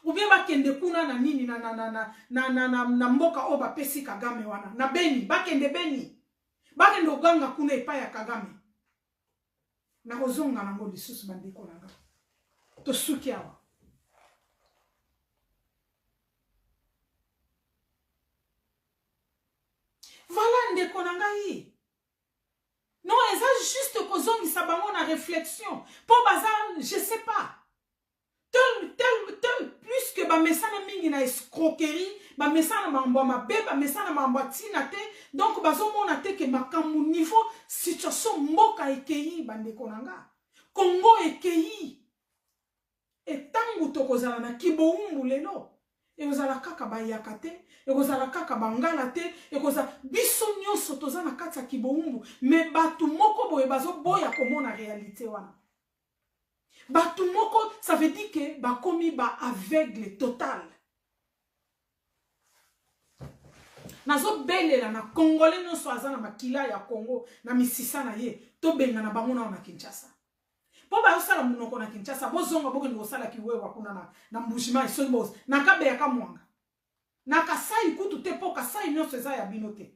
Ou bien bakende kuna na nini na mboka oba pesi Kagame wana. Na Beni, bakende Beni. Bakende oganga kuna epa ya Kagame. Na kozonga na ngo lisusu bandeko nanga. To suki awa. Voilà ndeko nanga yi. Non, elles ont juste causé sa bango na réflexion. Pour bazar, je sais pas. Plus que ba mesana mingi na escroquerie, ba mesana mambo mabe, ba mesana mambo tinate. Donc bazo mona te ke makamu niveau situation mboka ekei bande konanga. Congo ekei. Et tangu tokozala na kiboumbu lelo. Et ozala kaka ba yakate, et ozala kaka bangala te, et ozala biso nyonso toza na kati ya kiboumbu, mais batu moko boye bazo boya komona réalité wana. Batu moko, ça veut dire que ba komi ba aveugle total. Nazo belela na Congolais nyonso aza na makila ya Congo na misisa na ye, to benga na bango na Kinshasa. Po ba osala munoko na Kinshasa bozonga bokende osala kiwewa kuna na mbujima isonbos na kabe ya kamwanga na Kasai kutu te po Kasai nyonso eza ya bino te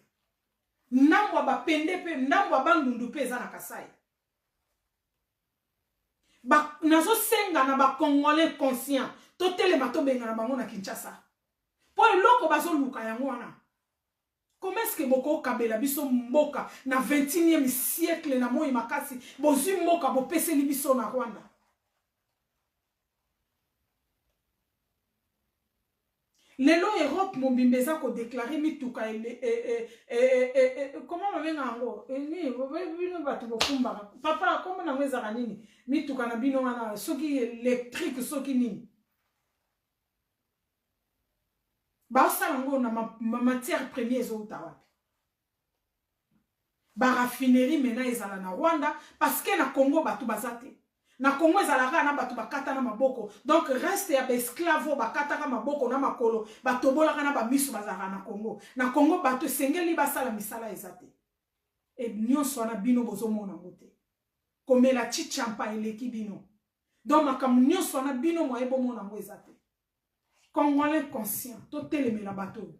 ndambwa bapende pe ndambwa bandundu pe eza na Kasai ba nazo senga na ba Congolais conscient to telema to benga na bango na Kinshasa po eloko bazo luka yango wana. Comment est-ce que boko kabela biso mboka na 21e siècle na moi makasi bozu mboka bo peseli biso na Rwanda? Lelo Europe mobimbeza ko déclarer mituka comment on venga ngo ni bino batu bokumba papa comment na ngeza nini mituka na bino wana soki électrique soki nini ba salango na matière première zo utawapi ba raffinerie mena ezala na Rwanda parce que na Congo batu bazate na Congo ezala na batu bakata na maboko donc reste ya esclave bakata na maboko na makolo batobola na ba misu bazala na Congo batu sengeli basala misala ezate et nyonso na bino bozomona ngote komela chichampa eleki bino donc makamu nyonso na bino moye bomona ngo ezate. Congolais conscient, to teleme la bateau.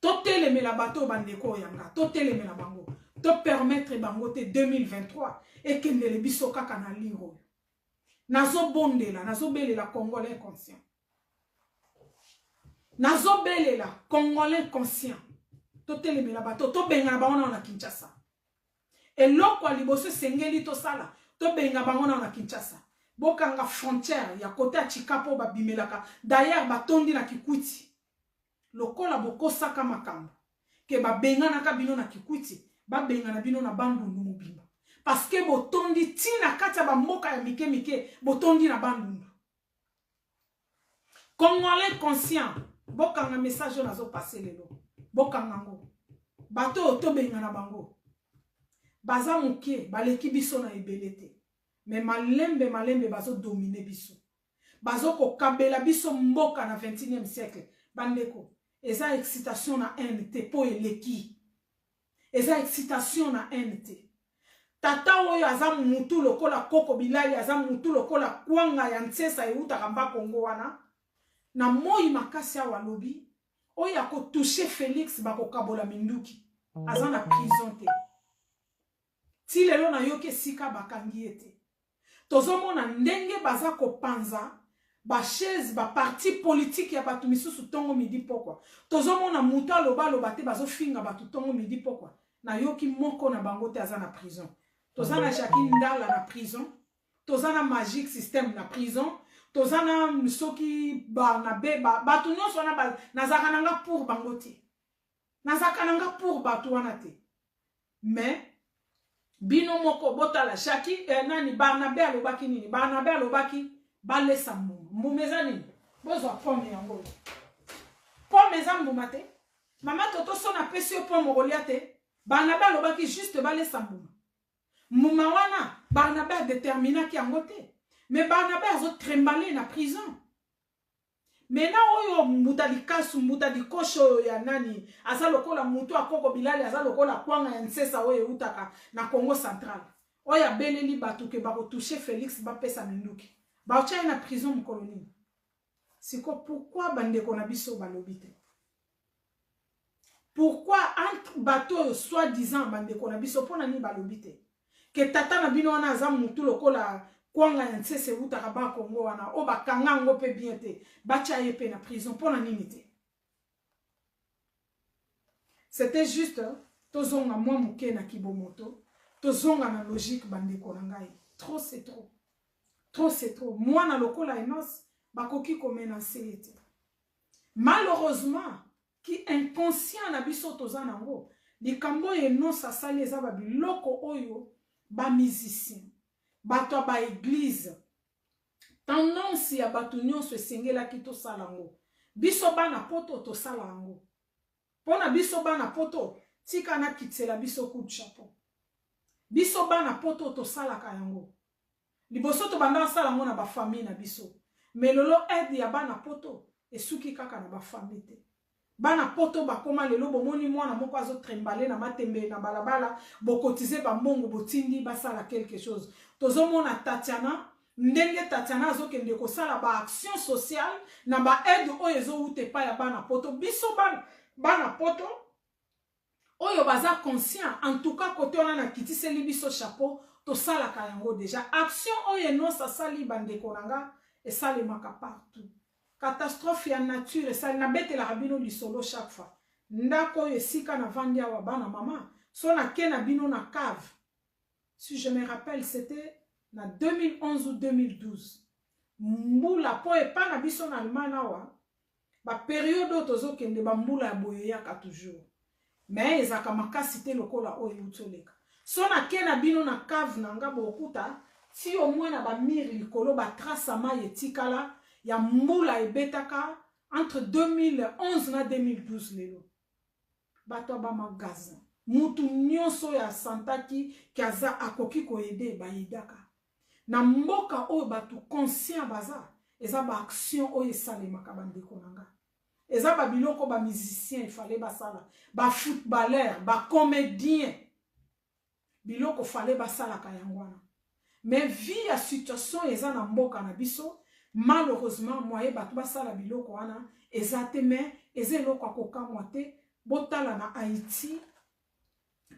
To teleme la bateau bandeko yanga, to teleme la bango. To permettre bangote 2023 et que ne le biso kaka na lingo. Nazo bondela, nazo belela Congolais conscient. Nazo belela Congolais conscient. To teleme la bateau, to benga bango na Kinshasa. Et loko aliboso sengeli to sala, to benga bango na Kinshasa. Bokanga frontière ya côté ya Chikapo babimelaka d'ailleurs batondi na Kikwiti lokola bokosaka makambo ke babenga na kabino na Kikwiti babenga na bino na bandundu mobimba parce que botondi tina kata ba mboka ya mike botondi na bandundu. Congolais conscient bokanga message nazo passer lelo bokanga ngo bato to benga na bango baza muke baleki biso na ebelete. Mais malembe bazo dominer biso. Bazo ko kabela biso mboka na 21e siècle. Bandeko. eza excitation na NT po eleki eza excitation na NT tata oyo aza mutu lokola Koko Bilali aza mutu lokola kwanga ya Ntsesa eutaka mba Kongo wana na moi makasi awa lobi oyo akotouche Félix bakokabola minduki aza na prison te ti lelo na yoke sika bakangi ete tozomona ndenge baza kopanza ba chaise ba parti politique ya batu misusu tongo midi pokwa tozomona mutu aloba te bazofinga batu tongo midi pokwa na yoki moko na bango te aza na prison tozana Jacqueline Ndala na prison tozana Magic System na prison tozana soki Barnabé batu nyonso wana nazaka nanga pour bango te nazaka nanga pour batu wana te mais bino moko botala Jackie nani Barnabé alobaki nini Barnabé alobaki balesa mbuma eza nini bozwa pomme yango pomme eza mbuma te mama toto so na pesi yo pomme kolia te Barnabé alobaki juste balesa mbuma wana Barnabé adeterminaki yango te mais Barnabé azotrembale na prison mena oyo mbuta likasu mbuta likosho ya nani aza lokola mutu a Koko Bilali aza lokola kwanga ya Ntsesa oyo utaka na Congo Central oyo abeleli batu ke bakotouche Félix bapesa minduki baotia na prison mokolo nini siko pourquoi bandeko na biso balobi te pourquoi entre bato oyo soi-disant bandeko na biso mpona nini balobi te ke tata na bino wana aza mutu lokola kwanga ya Ntsesa utaka ba Kongo wana o bakanga ngo pe bien te batia ye pe na prison mpona nini te c'était juste tozonga mwa muke na kibomoto tozonga na logique bandeko na ngai trop c'est trop trop c'est trop mwana lokola Enos bakoki komenacer ete malheureusement ki inconscient na biso toza nango likambo Enos asali eza babiloko oyo ba musicien bato ba église tendance ya bato nyonso esengelaki tosala yango biso bana poto tosala yango mpona biso bana poto tika na kitela biso coup de chapeau biso bana poto tosalaka yango liboso tobanda kosala yango na bafamille na biso mais lelo aide ya bana poto esuki kaka na bafamille te bana poto bakoma lelo bomoni mwana moko azotrembale na matembe na balabala bokotize bambongo botindi basala quelque chose tozomona Tatiana ndenge Tatiana azokende kosala ba action sociale na ba aide oyo ezouta epai ya bana poto biso bana poto oyo baza conscient en tout cas kote wana na kitiseli biso chapeau tosalaka yango déjà action oyo Enos asali bandeko nanga esalemaka partout catastrophe ya nature esali na betelaka bino lisolo chaque fois ndako oyo esika na vandi awa bana mama so nake na bino na cave si je me rappelle c'était na 2011 ou 2012 mbula po epa na biso na Allemagne awa ba période oyo tozokende ba mbula ya boye yaka toujours mais ezaka makasi te lokola oyo utoleka so nake na bino na cave na nga bokuta ti au moins na ba mire likolo ba trace mai etikala ya mbula ebetaka entre 2011 na 2012 lelo bato ba magasin mutu nyonso ya santaki kaza akoki koyede bayedaka na mboka oyo bato conscient baza eza ba action oyo esalemaka bandeko nanga eza ba biloko ba musicien fallait basala ba footballeur ba comédien biloko fallait basala ka yangwana mais vie ya situation eza na mboka na biso malheureusement moye bato basala biloko wana eza te mais eza eloko akokamwa te botala na Haïti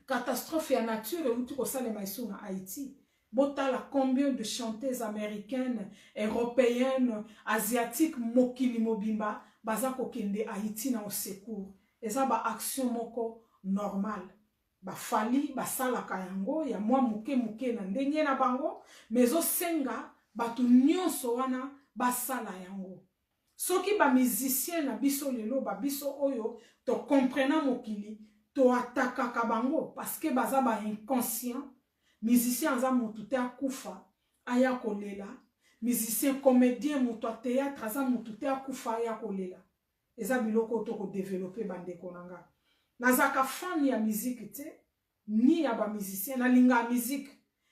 catastrophe ya nature euti kosalema esu na Haïti botala combien de chanteuses américaines européennes asiatiques mokili mobimba baza kokende Haïti na secours eza ba action moko normal bafali basalaka yango ya mwa muke na ndenge na bango mais osenga bato nyonso wana basala yango soki ba musicien na biso lelo ba biso oyo to comprena mokili to atakaka bango parce que baza ba inconscient musicien aza mutu te akufa aya kolela musicien comédien mutu a théâtre aza mutu te akufa aya kolela eza biloko to ko développer bandeko nanga nazaka fan ya musique te ni ya ba musicien na linga musique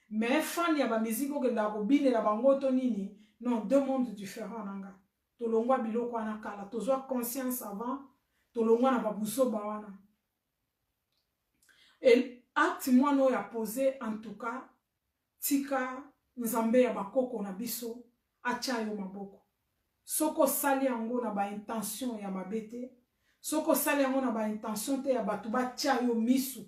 mais fan ya ba musique okenda kobilela bango to nini non deux mondes différents nanga tolongwa biloko wana kala tozwa conscience avant tolongwa na babuzoba wana. Et acte mwana oyo posé en tout cas tika nzambe ya bakoko na biso acha yo maboko. Soko sali yango na ba intention ya mabete, soko sali yango na ba intention te ya batu bacha yo misu.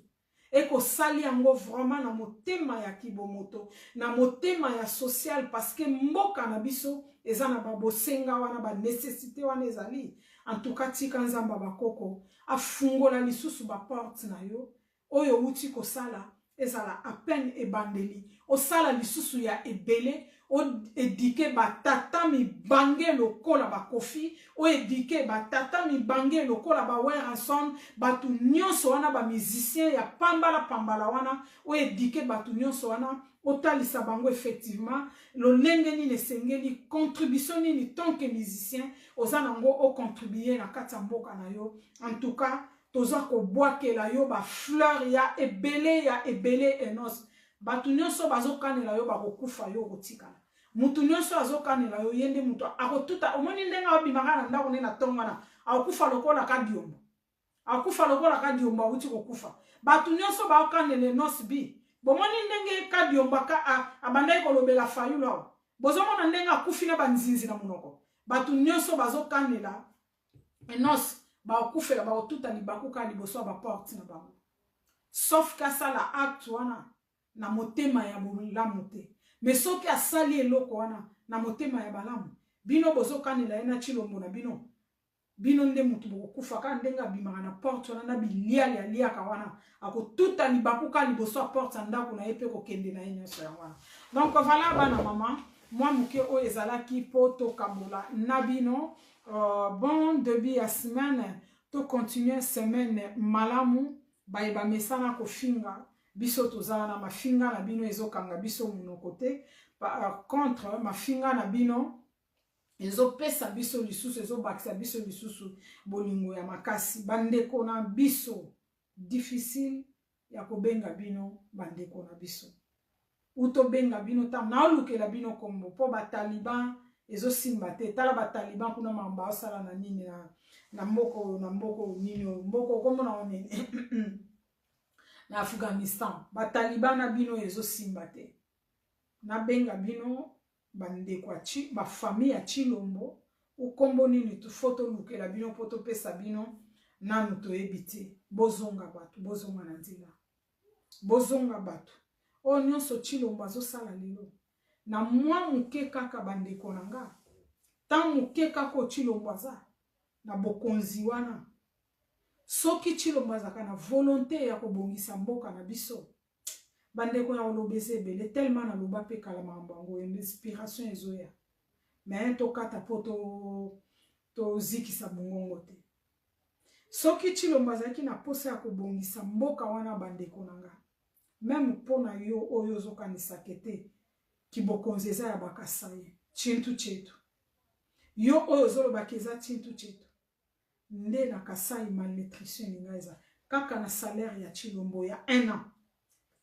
Eko sali yango vraiment na motema ya kibomoto, na motema ya social, parce que mboka na biso eza na babosenga wana ba nécessité wana ezali. En tout cas tika nzamba bakoko afungola lisusu ba porte na yo oyo uti ko sala ezala à peine ebandeli o sala lisusu ya ebele o edike ba tata mi bange lokola ba kofi o edike ba tata mi bange lokola ba Werenson batu nyonso wana ba musicien ya pambala wana o edike batu nyonso wana otalisa bango effectivement lo ndenge ni nesengeli contribution ni tant que musicien ozanango o contribuer na kati mboka na yo. En tout cas toza ko boakela yo ba fleur ya ebele enos batu nyonso bazokanela yo bakokufa yo kotikala mutu nyonso azokanela yo yende mutu akotuta omoni ndenga obimaka na ndako na tongana akokufa lokola kadiomba akufa lokola kadiomba uti kokufa batu nyonso baokanela enos bi bomoni ndenge kadiomba ka abandai kolobela fayula bozomona ndenge akufi na banzinzi na munoko batu nyonso bazokanela enos baokufela baotuta libakuka liboso ba porte na bango sauf ka sala acte wana na motema ya bolamu te mais soki asali eloko wana na motema ya balamu bino bozokanela ena chilombo na bino nde mutu bokufa ka ndenga bimaka na porte wana na biliaka wana akotuta libakuka liboso ya porte ndako na epe kokende na nyonso ya wana. Donc voilà bana mama moi muke o ezalaki poto kabola na bino. Bon début ya semaine to continuer semaine malamu ba mesana ko finga biso tozala na mafinga na bino ezokanga biso munoko te par contre mafinga na bino ezopesa biso lisusu ezobakisa biso lisusu bolingo ya makasi bandeko na biso difficile ya kobenga bino bandeko na biso uto benga bino tam na olukela bino kombo po ba taliban ezo simba te tala ba taliban kuna mamba osala na nini na mboko nini mboko komo na onene na Afghanistan ba taliban na bino ezo simba te na benga bino bandeko achi ba famille ya Chilombo ukombo nini tu foto lukela bino poto pesa bino nanu to ebite bozonga batu bozonga na nzela bozonga batu o nyonso Chilombo azosala lelo na mwa muke kaka bandeko nanga tan muke kaka Chilombo aza na bokonzi wana soki Chilombo azaka na volonté ya kobongisa mboka na biso bandeko na olobeze ebele tellement na loba pe kala mambango inspiration ezoya mais to kata poto to zikisa bongongo te soki Chilombo azaki na posa ya kobongisa mboka wana bandeko nanga même pona yo oyo zokanisa kete kibokonzi eza ya bakasai chintu chetu yo oyo zolobaki eza chintu chetu nde na kasai malnutrition ninga eza kaka na salaire ya Chilombo ya 1 an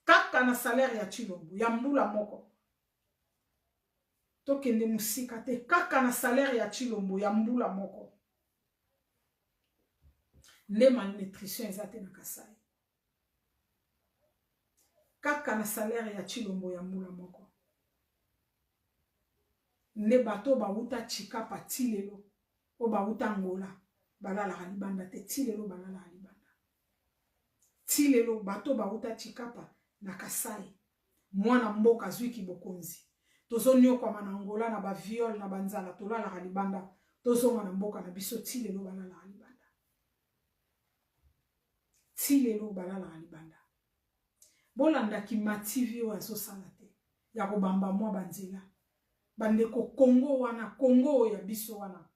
kaka na salaire ya Chilombo ya mbula moko tokende musika te kaka na salaire ya Chilombo ya mbula moko nde malnutrition eza te na kasai kaka na salaire ya Chilombo ya mbula moko nde bato bauta chikapa tilelo o bauta ngola balala halibanda te tilelo balala halibanda tilelo bato bauta chikapa na kasai mwana mboka zwiki bokonzi tozonyo kwa manangola na ba viol na banzala tolala halibanda tozonga na mboka na biso tilelo balala halibanda tilelo balala halibanda bolanda ki mativi o azosala te ya kobamba mwa banzela bandeko Congo wana Congo ya biso wana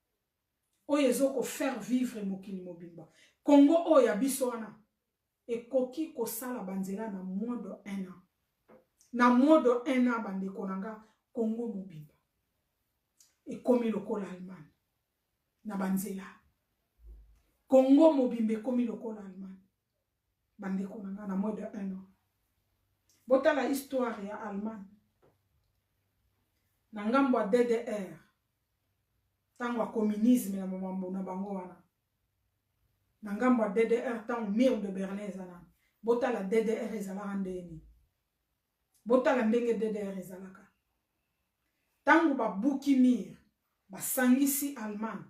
oyo ezoko faire vivre mokili mobimba Congo oyo ya biso wana ekoki kosala banzela na moins de 1 an na moins de 1 an bandeko nanga Congo mobimba ekomi lokola Allemagne na banzela Congo mobimba ekomi lokola Allemagne bandeko nanga na moins de 1 an botala histoire ya Allemagne na ngambo ya DDR tango ya communisme na mambo na bango wana Nangamba DDR tant mur de Berlin ezana. Bota la DDR ezala ndeni. Bota la ndenge DDR ezalaka. Tangu ba buki mir, ba sangisi Allemagne.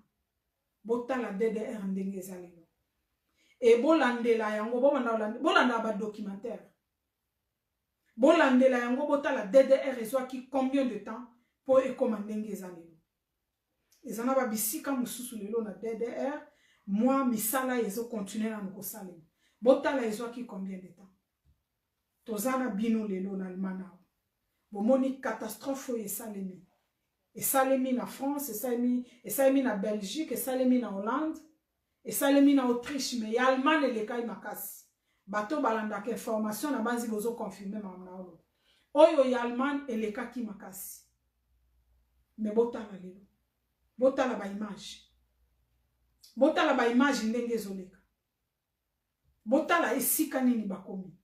Bota la DDR ndenge ezalelo. Et bolandela yango bolanda ba documentaire. Bolandela yango bota la DDR ezwaki combien de temps pour ekomandenge ezalelo. Ezana ba bisika mususu lelo na DDR, moi misala ezo continuer na nkosale. Bota la ezwaki combien de temps? Tozana bino lelo na Allemagne. Bomoni catastrophe esalemi. Esalemi na France, esalemi na Belgique, esalemi na Hollande, esalemi na Autriche, mais Allemagne elekai makasi. Bato balandaka information na banzi bozo confirmer mamnaolo. Oyo ya Allemagne elekaki makasi. Mais botala lelo. Botala ba image. Botala ba image ndenge ezoleka. Botala esika nini bakomi.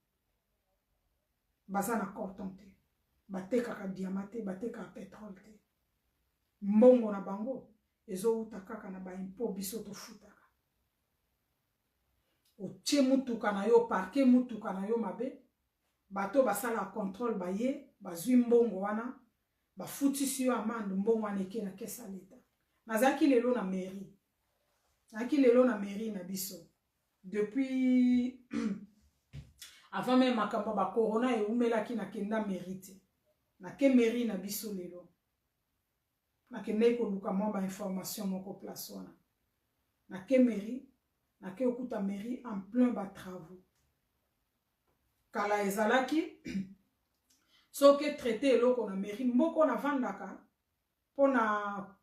Baza na coton te. Batekaka diamant te, batekaka pétrole te. Mbongo na bango ezouta kaka na ba impôt biso tofutaka. Otie mutuka na yo, parke mutuka na yo mabe, bato basala contrôle baye, bazwi mbongo wana, bafutisi yo amande mbongo wana eke na kesa leta. Nazaki lelo na mairie. Nazaki lelo na mairie na biso. Depuis avant même makambo ba corona e umelaki na kenda mérite. Na ke mairie na biso lelo. Na kende ko luka mwa ba information moko place wana. Na ke mairie, na ke okuta mairie en plein ba travaux. Kala ezalaki soke traité eloko na mairie mboko na vandaka pona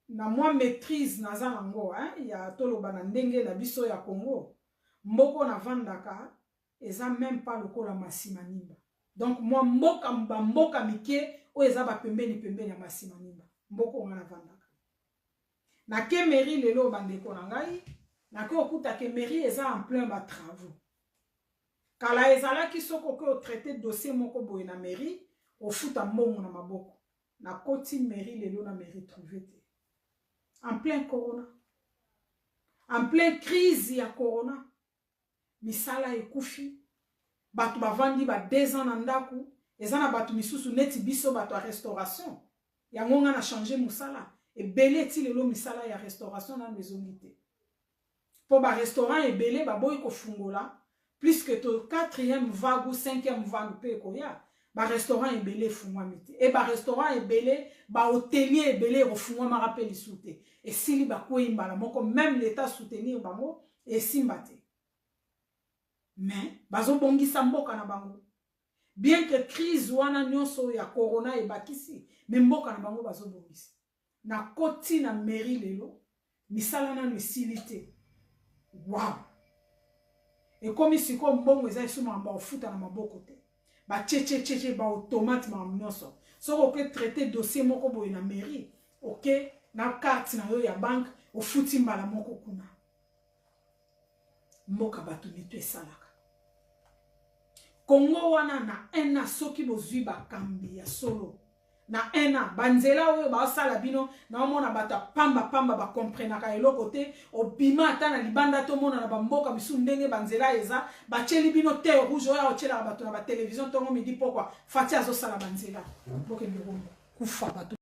na mwa maîtrise naza nango ya toloba na ndenge na biso ya Congo. Mboko na vandaka eza même pas lokola masimanimba. Donc moi mboka mike o eza ba pembeni ya masimanimba. Mboko nga na vandaka. Na ke mairie lelo bandeko na ngai, na ke okuta ke mairie eza en plein ba travaux. Kala ezalaki soko ke o traité dossier moko boye na mairie, o futa mbongo na maboko. Na koti mairie lelo na mairie trouvé te. En plein corona. En plein crise ya corona. Misala ekufi. Batu bavandi ba 2 ans na ndaku. Ezana batu misusu neti biso batu a restauration. Yango nga na changer musala. Ebele ti lelo misala ya restauration na ezongi te. Po ba restaurant ebele baboyi ko fungola. Plus que to 4e vague ou 5e vague pe ko ya. Ba restaurant ebele fungwami te. E ba restaurant ebele, ba hôtelier ebele refungwama rappeli soute. Et sili ba koyimbala moko même l'état soutenir bango et simbate. Mais bazo bongisa mboka na bango. Bien que crise wana nyonso ya corona e bakisi, mais mboka na bango bazo bongisa. Na koti na mairie lelo, misala na silité. Wow. Et comme ici ko mbongo eza isuma mba ofuta na maboko te. Ba tche ba automate ma nyonso. So oke traiter dossier moko boye na mairie, OK, na carte na yo ya banque ofuti mbala moko kuna. Mboka batu nitu esalaka. Congo wana na ena soki bozwi bakambi ya solo. Na ena banzela oyo ba sala bino na omona bata pamba ba comprenaka eloko te obima ata na libanda to mona na bamboka bisu ndenge banzela eza bacheli bino te rouge oyo ochela bato na ba télévision tongo midi pourquoi fati azo sala banzela boke ndongo kufa bato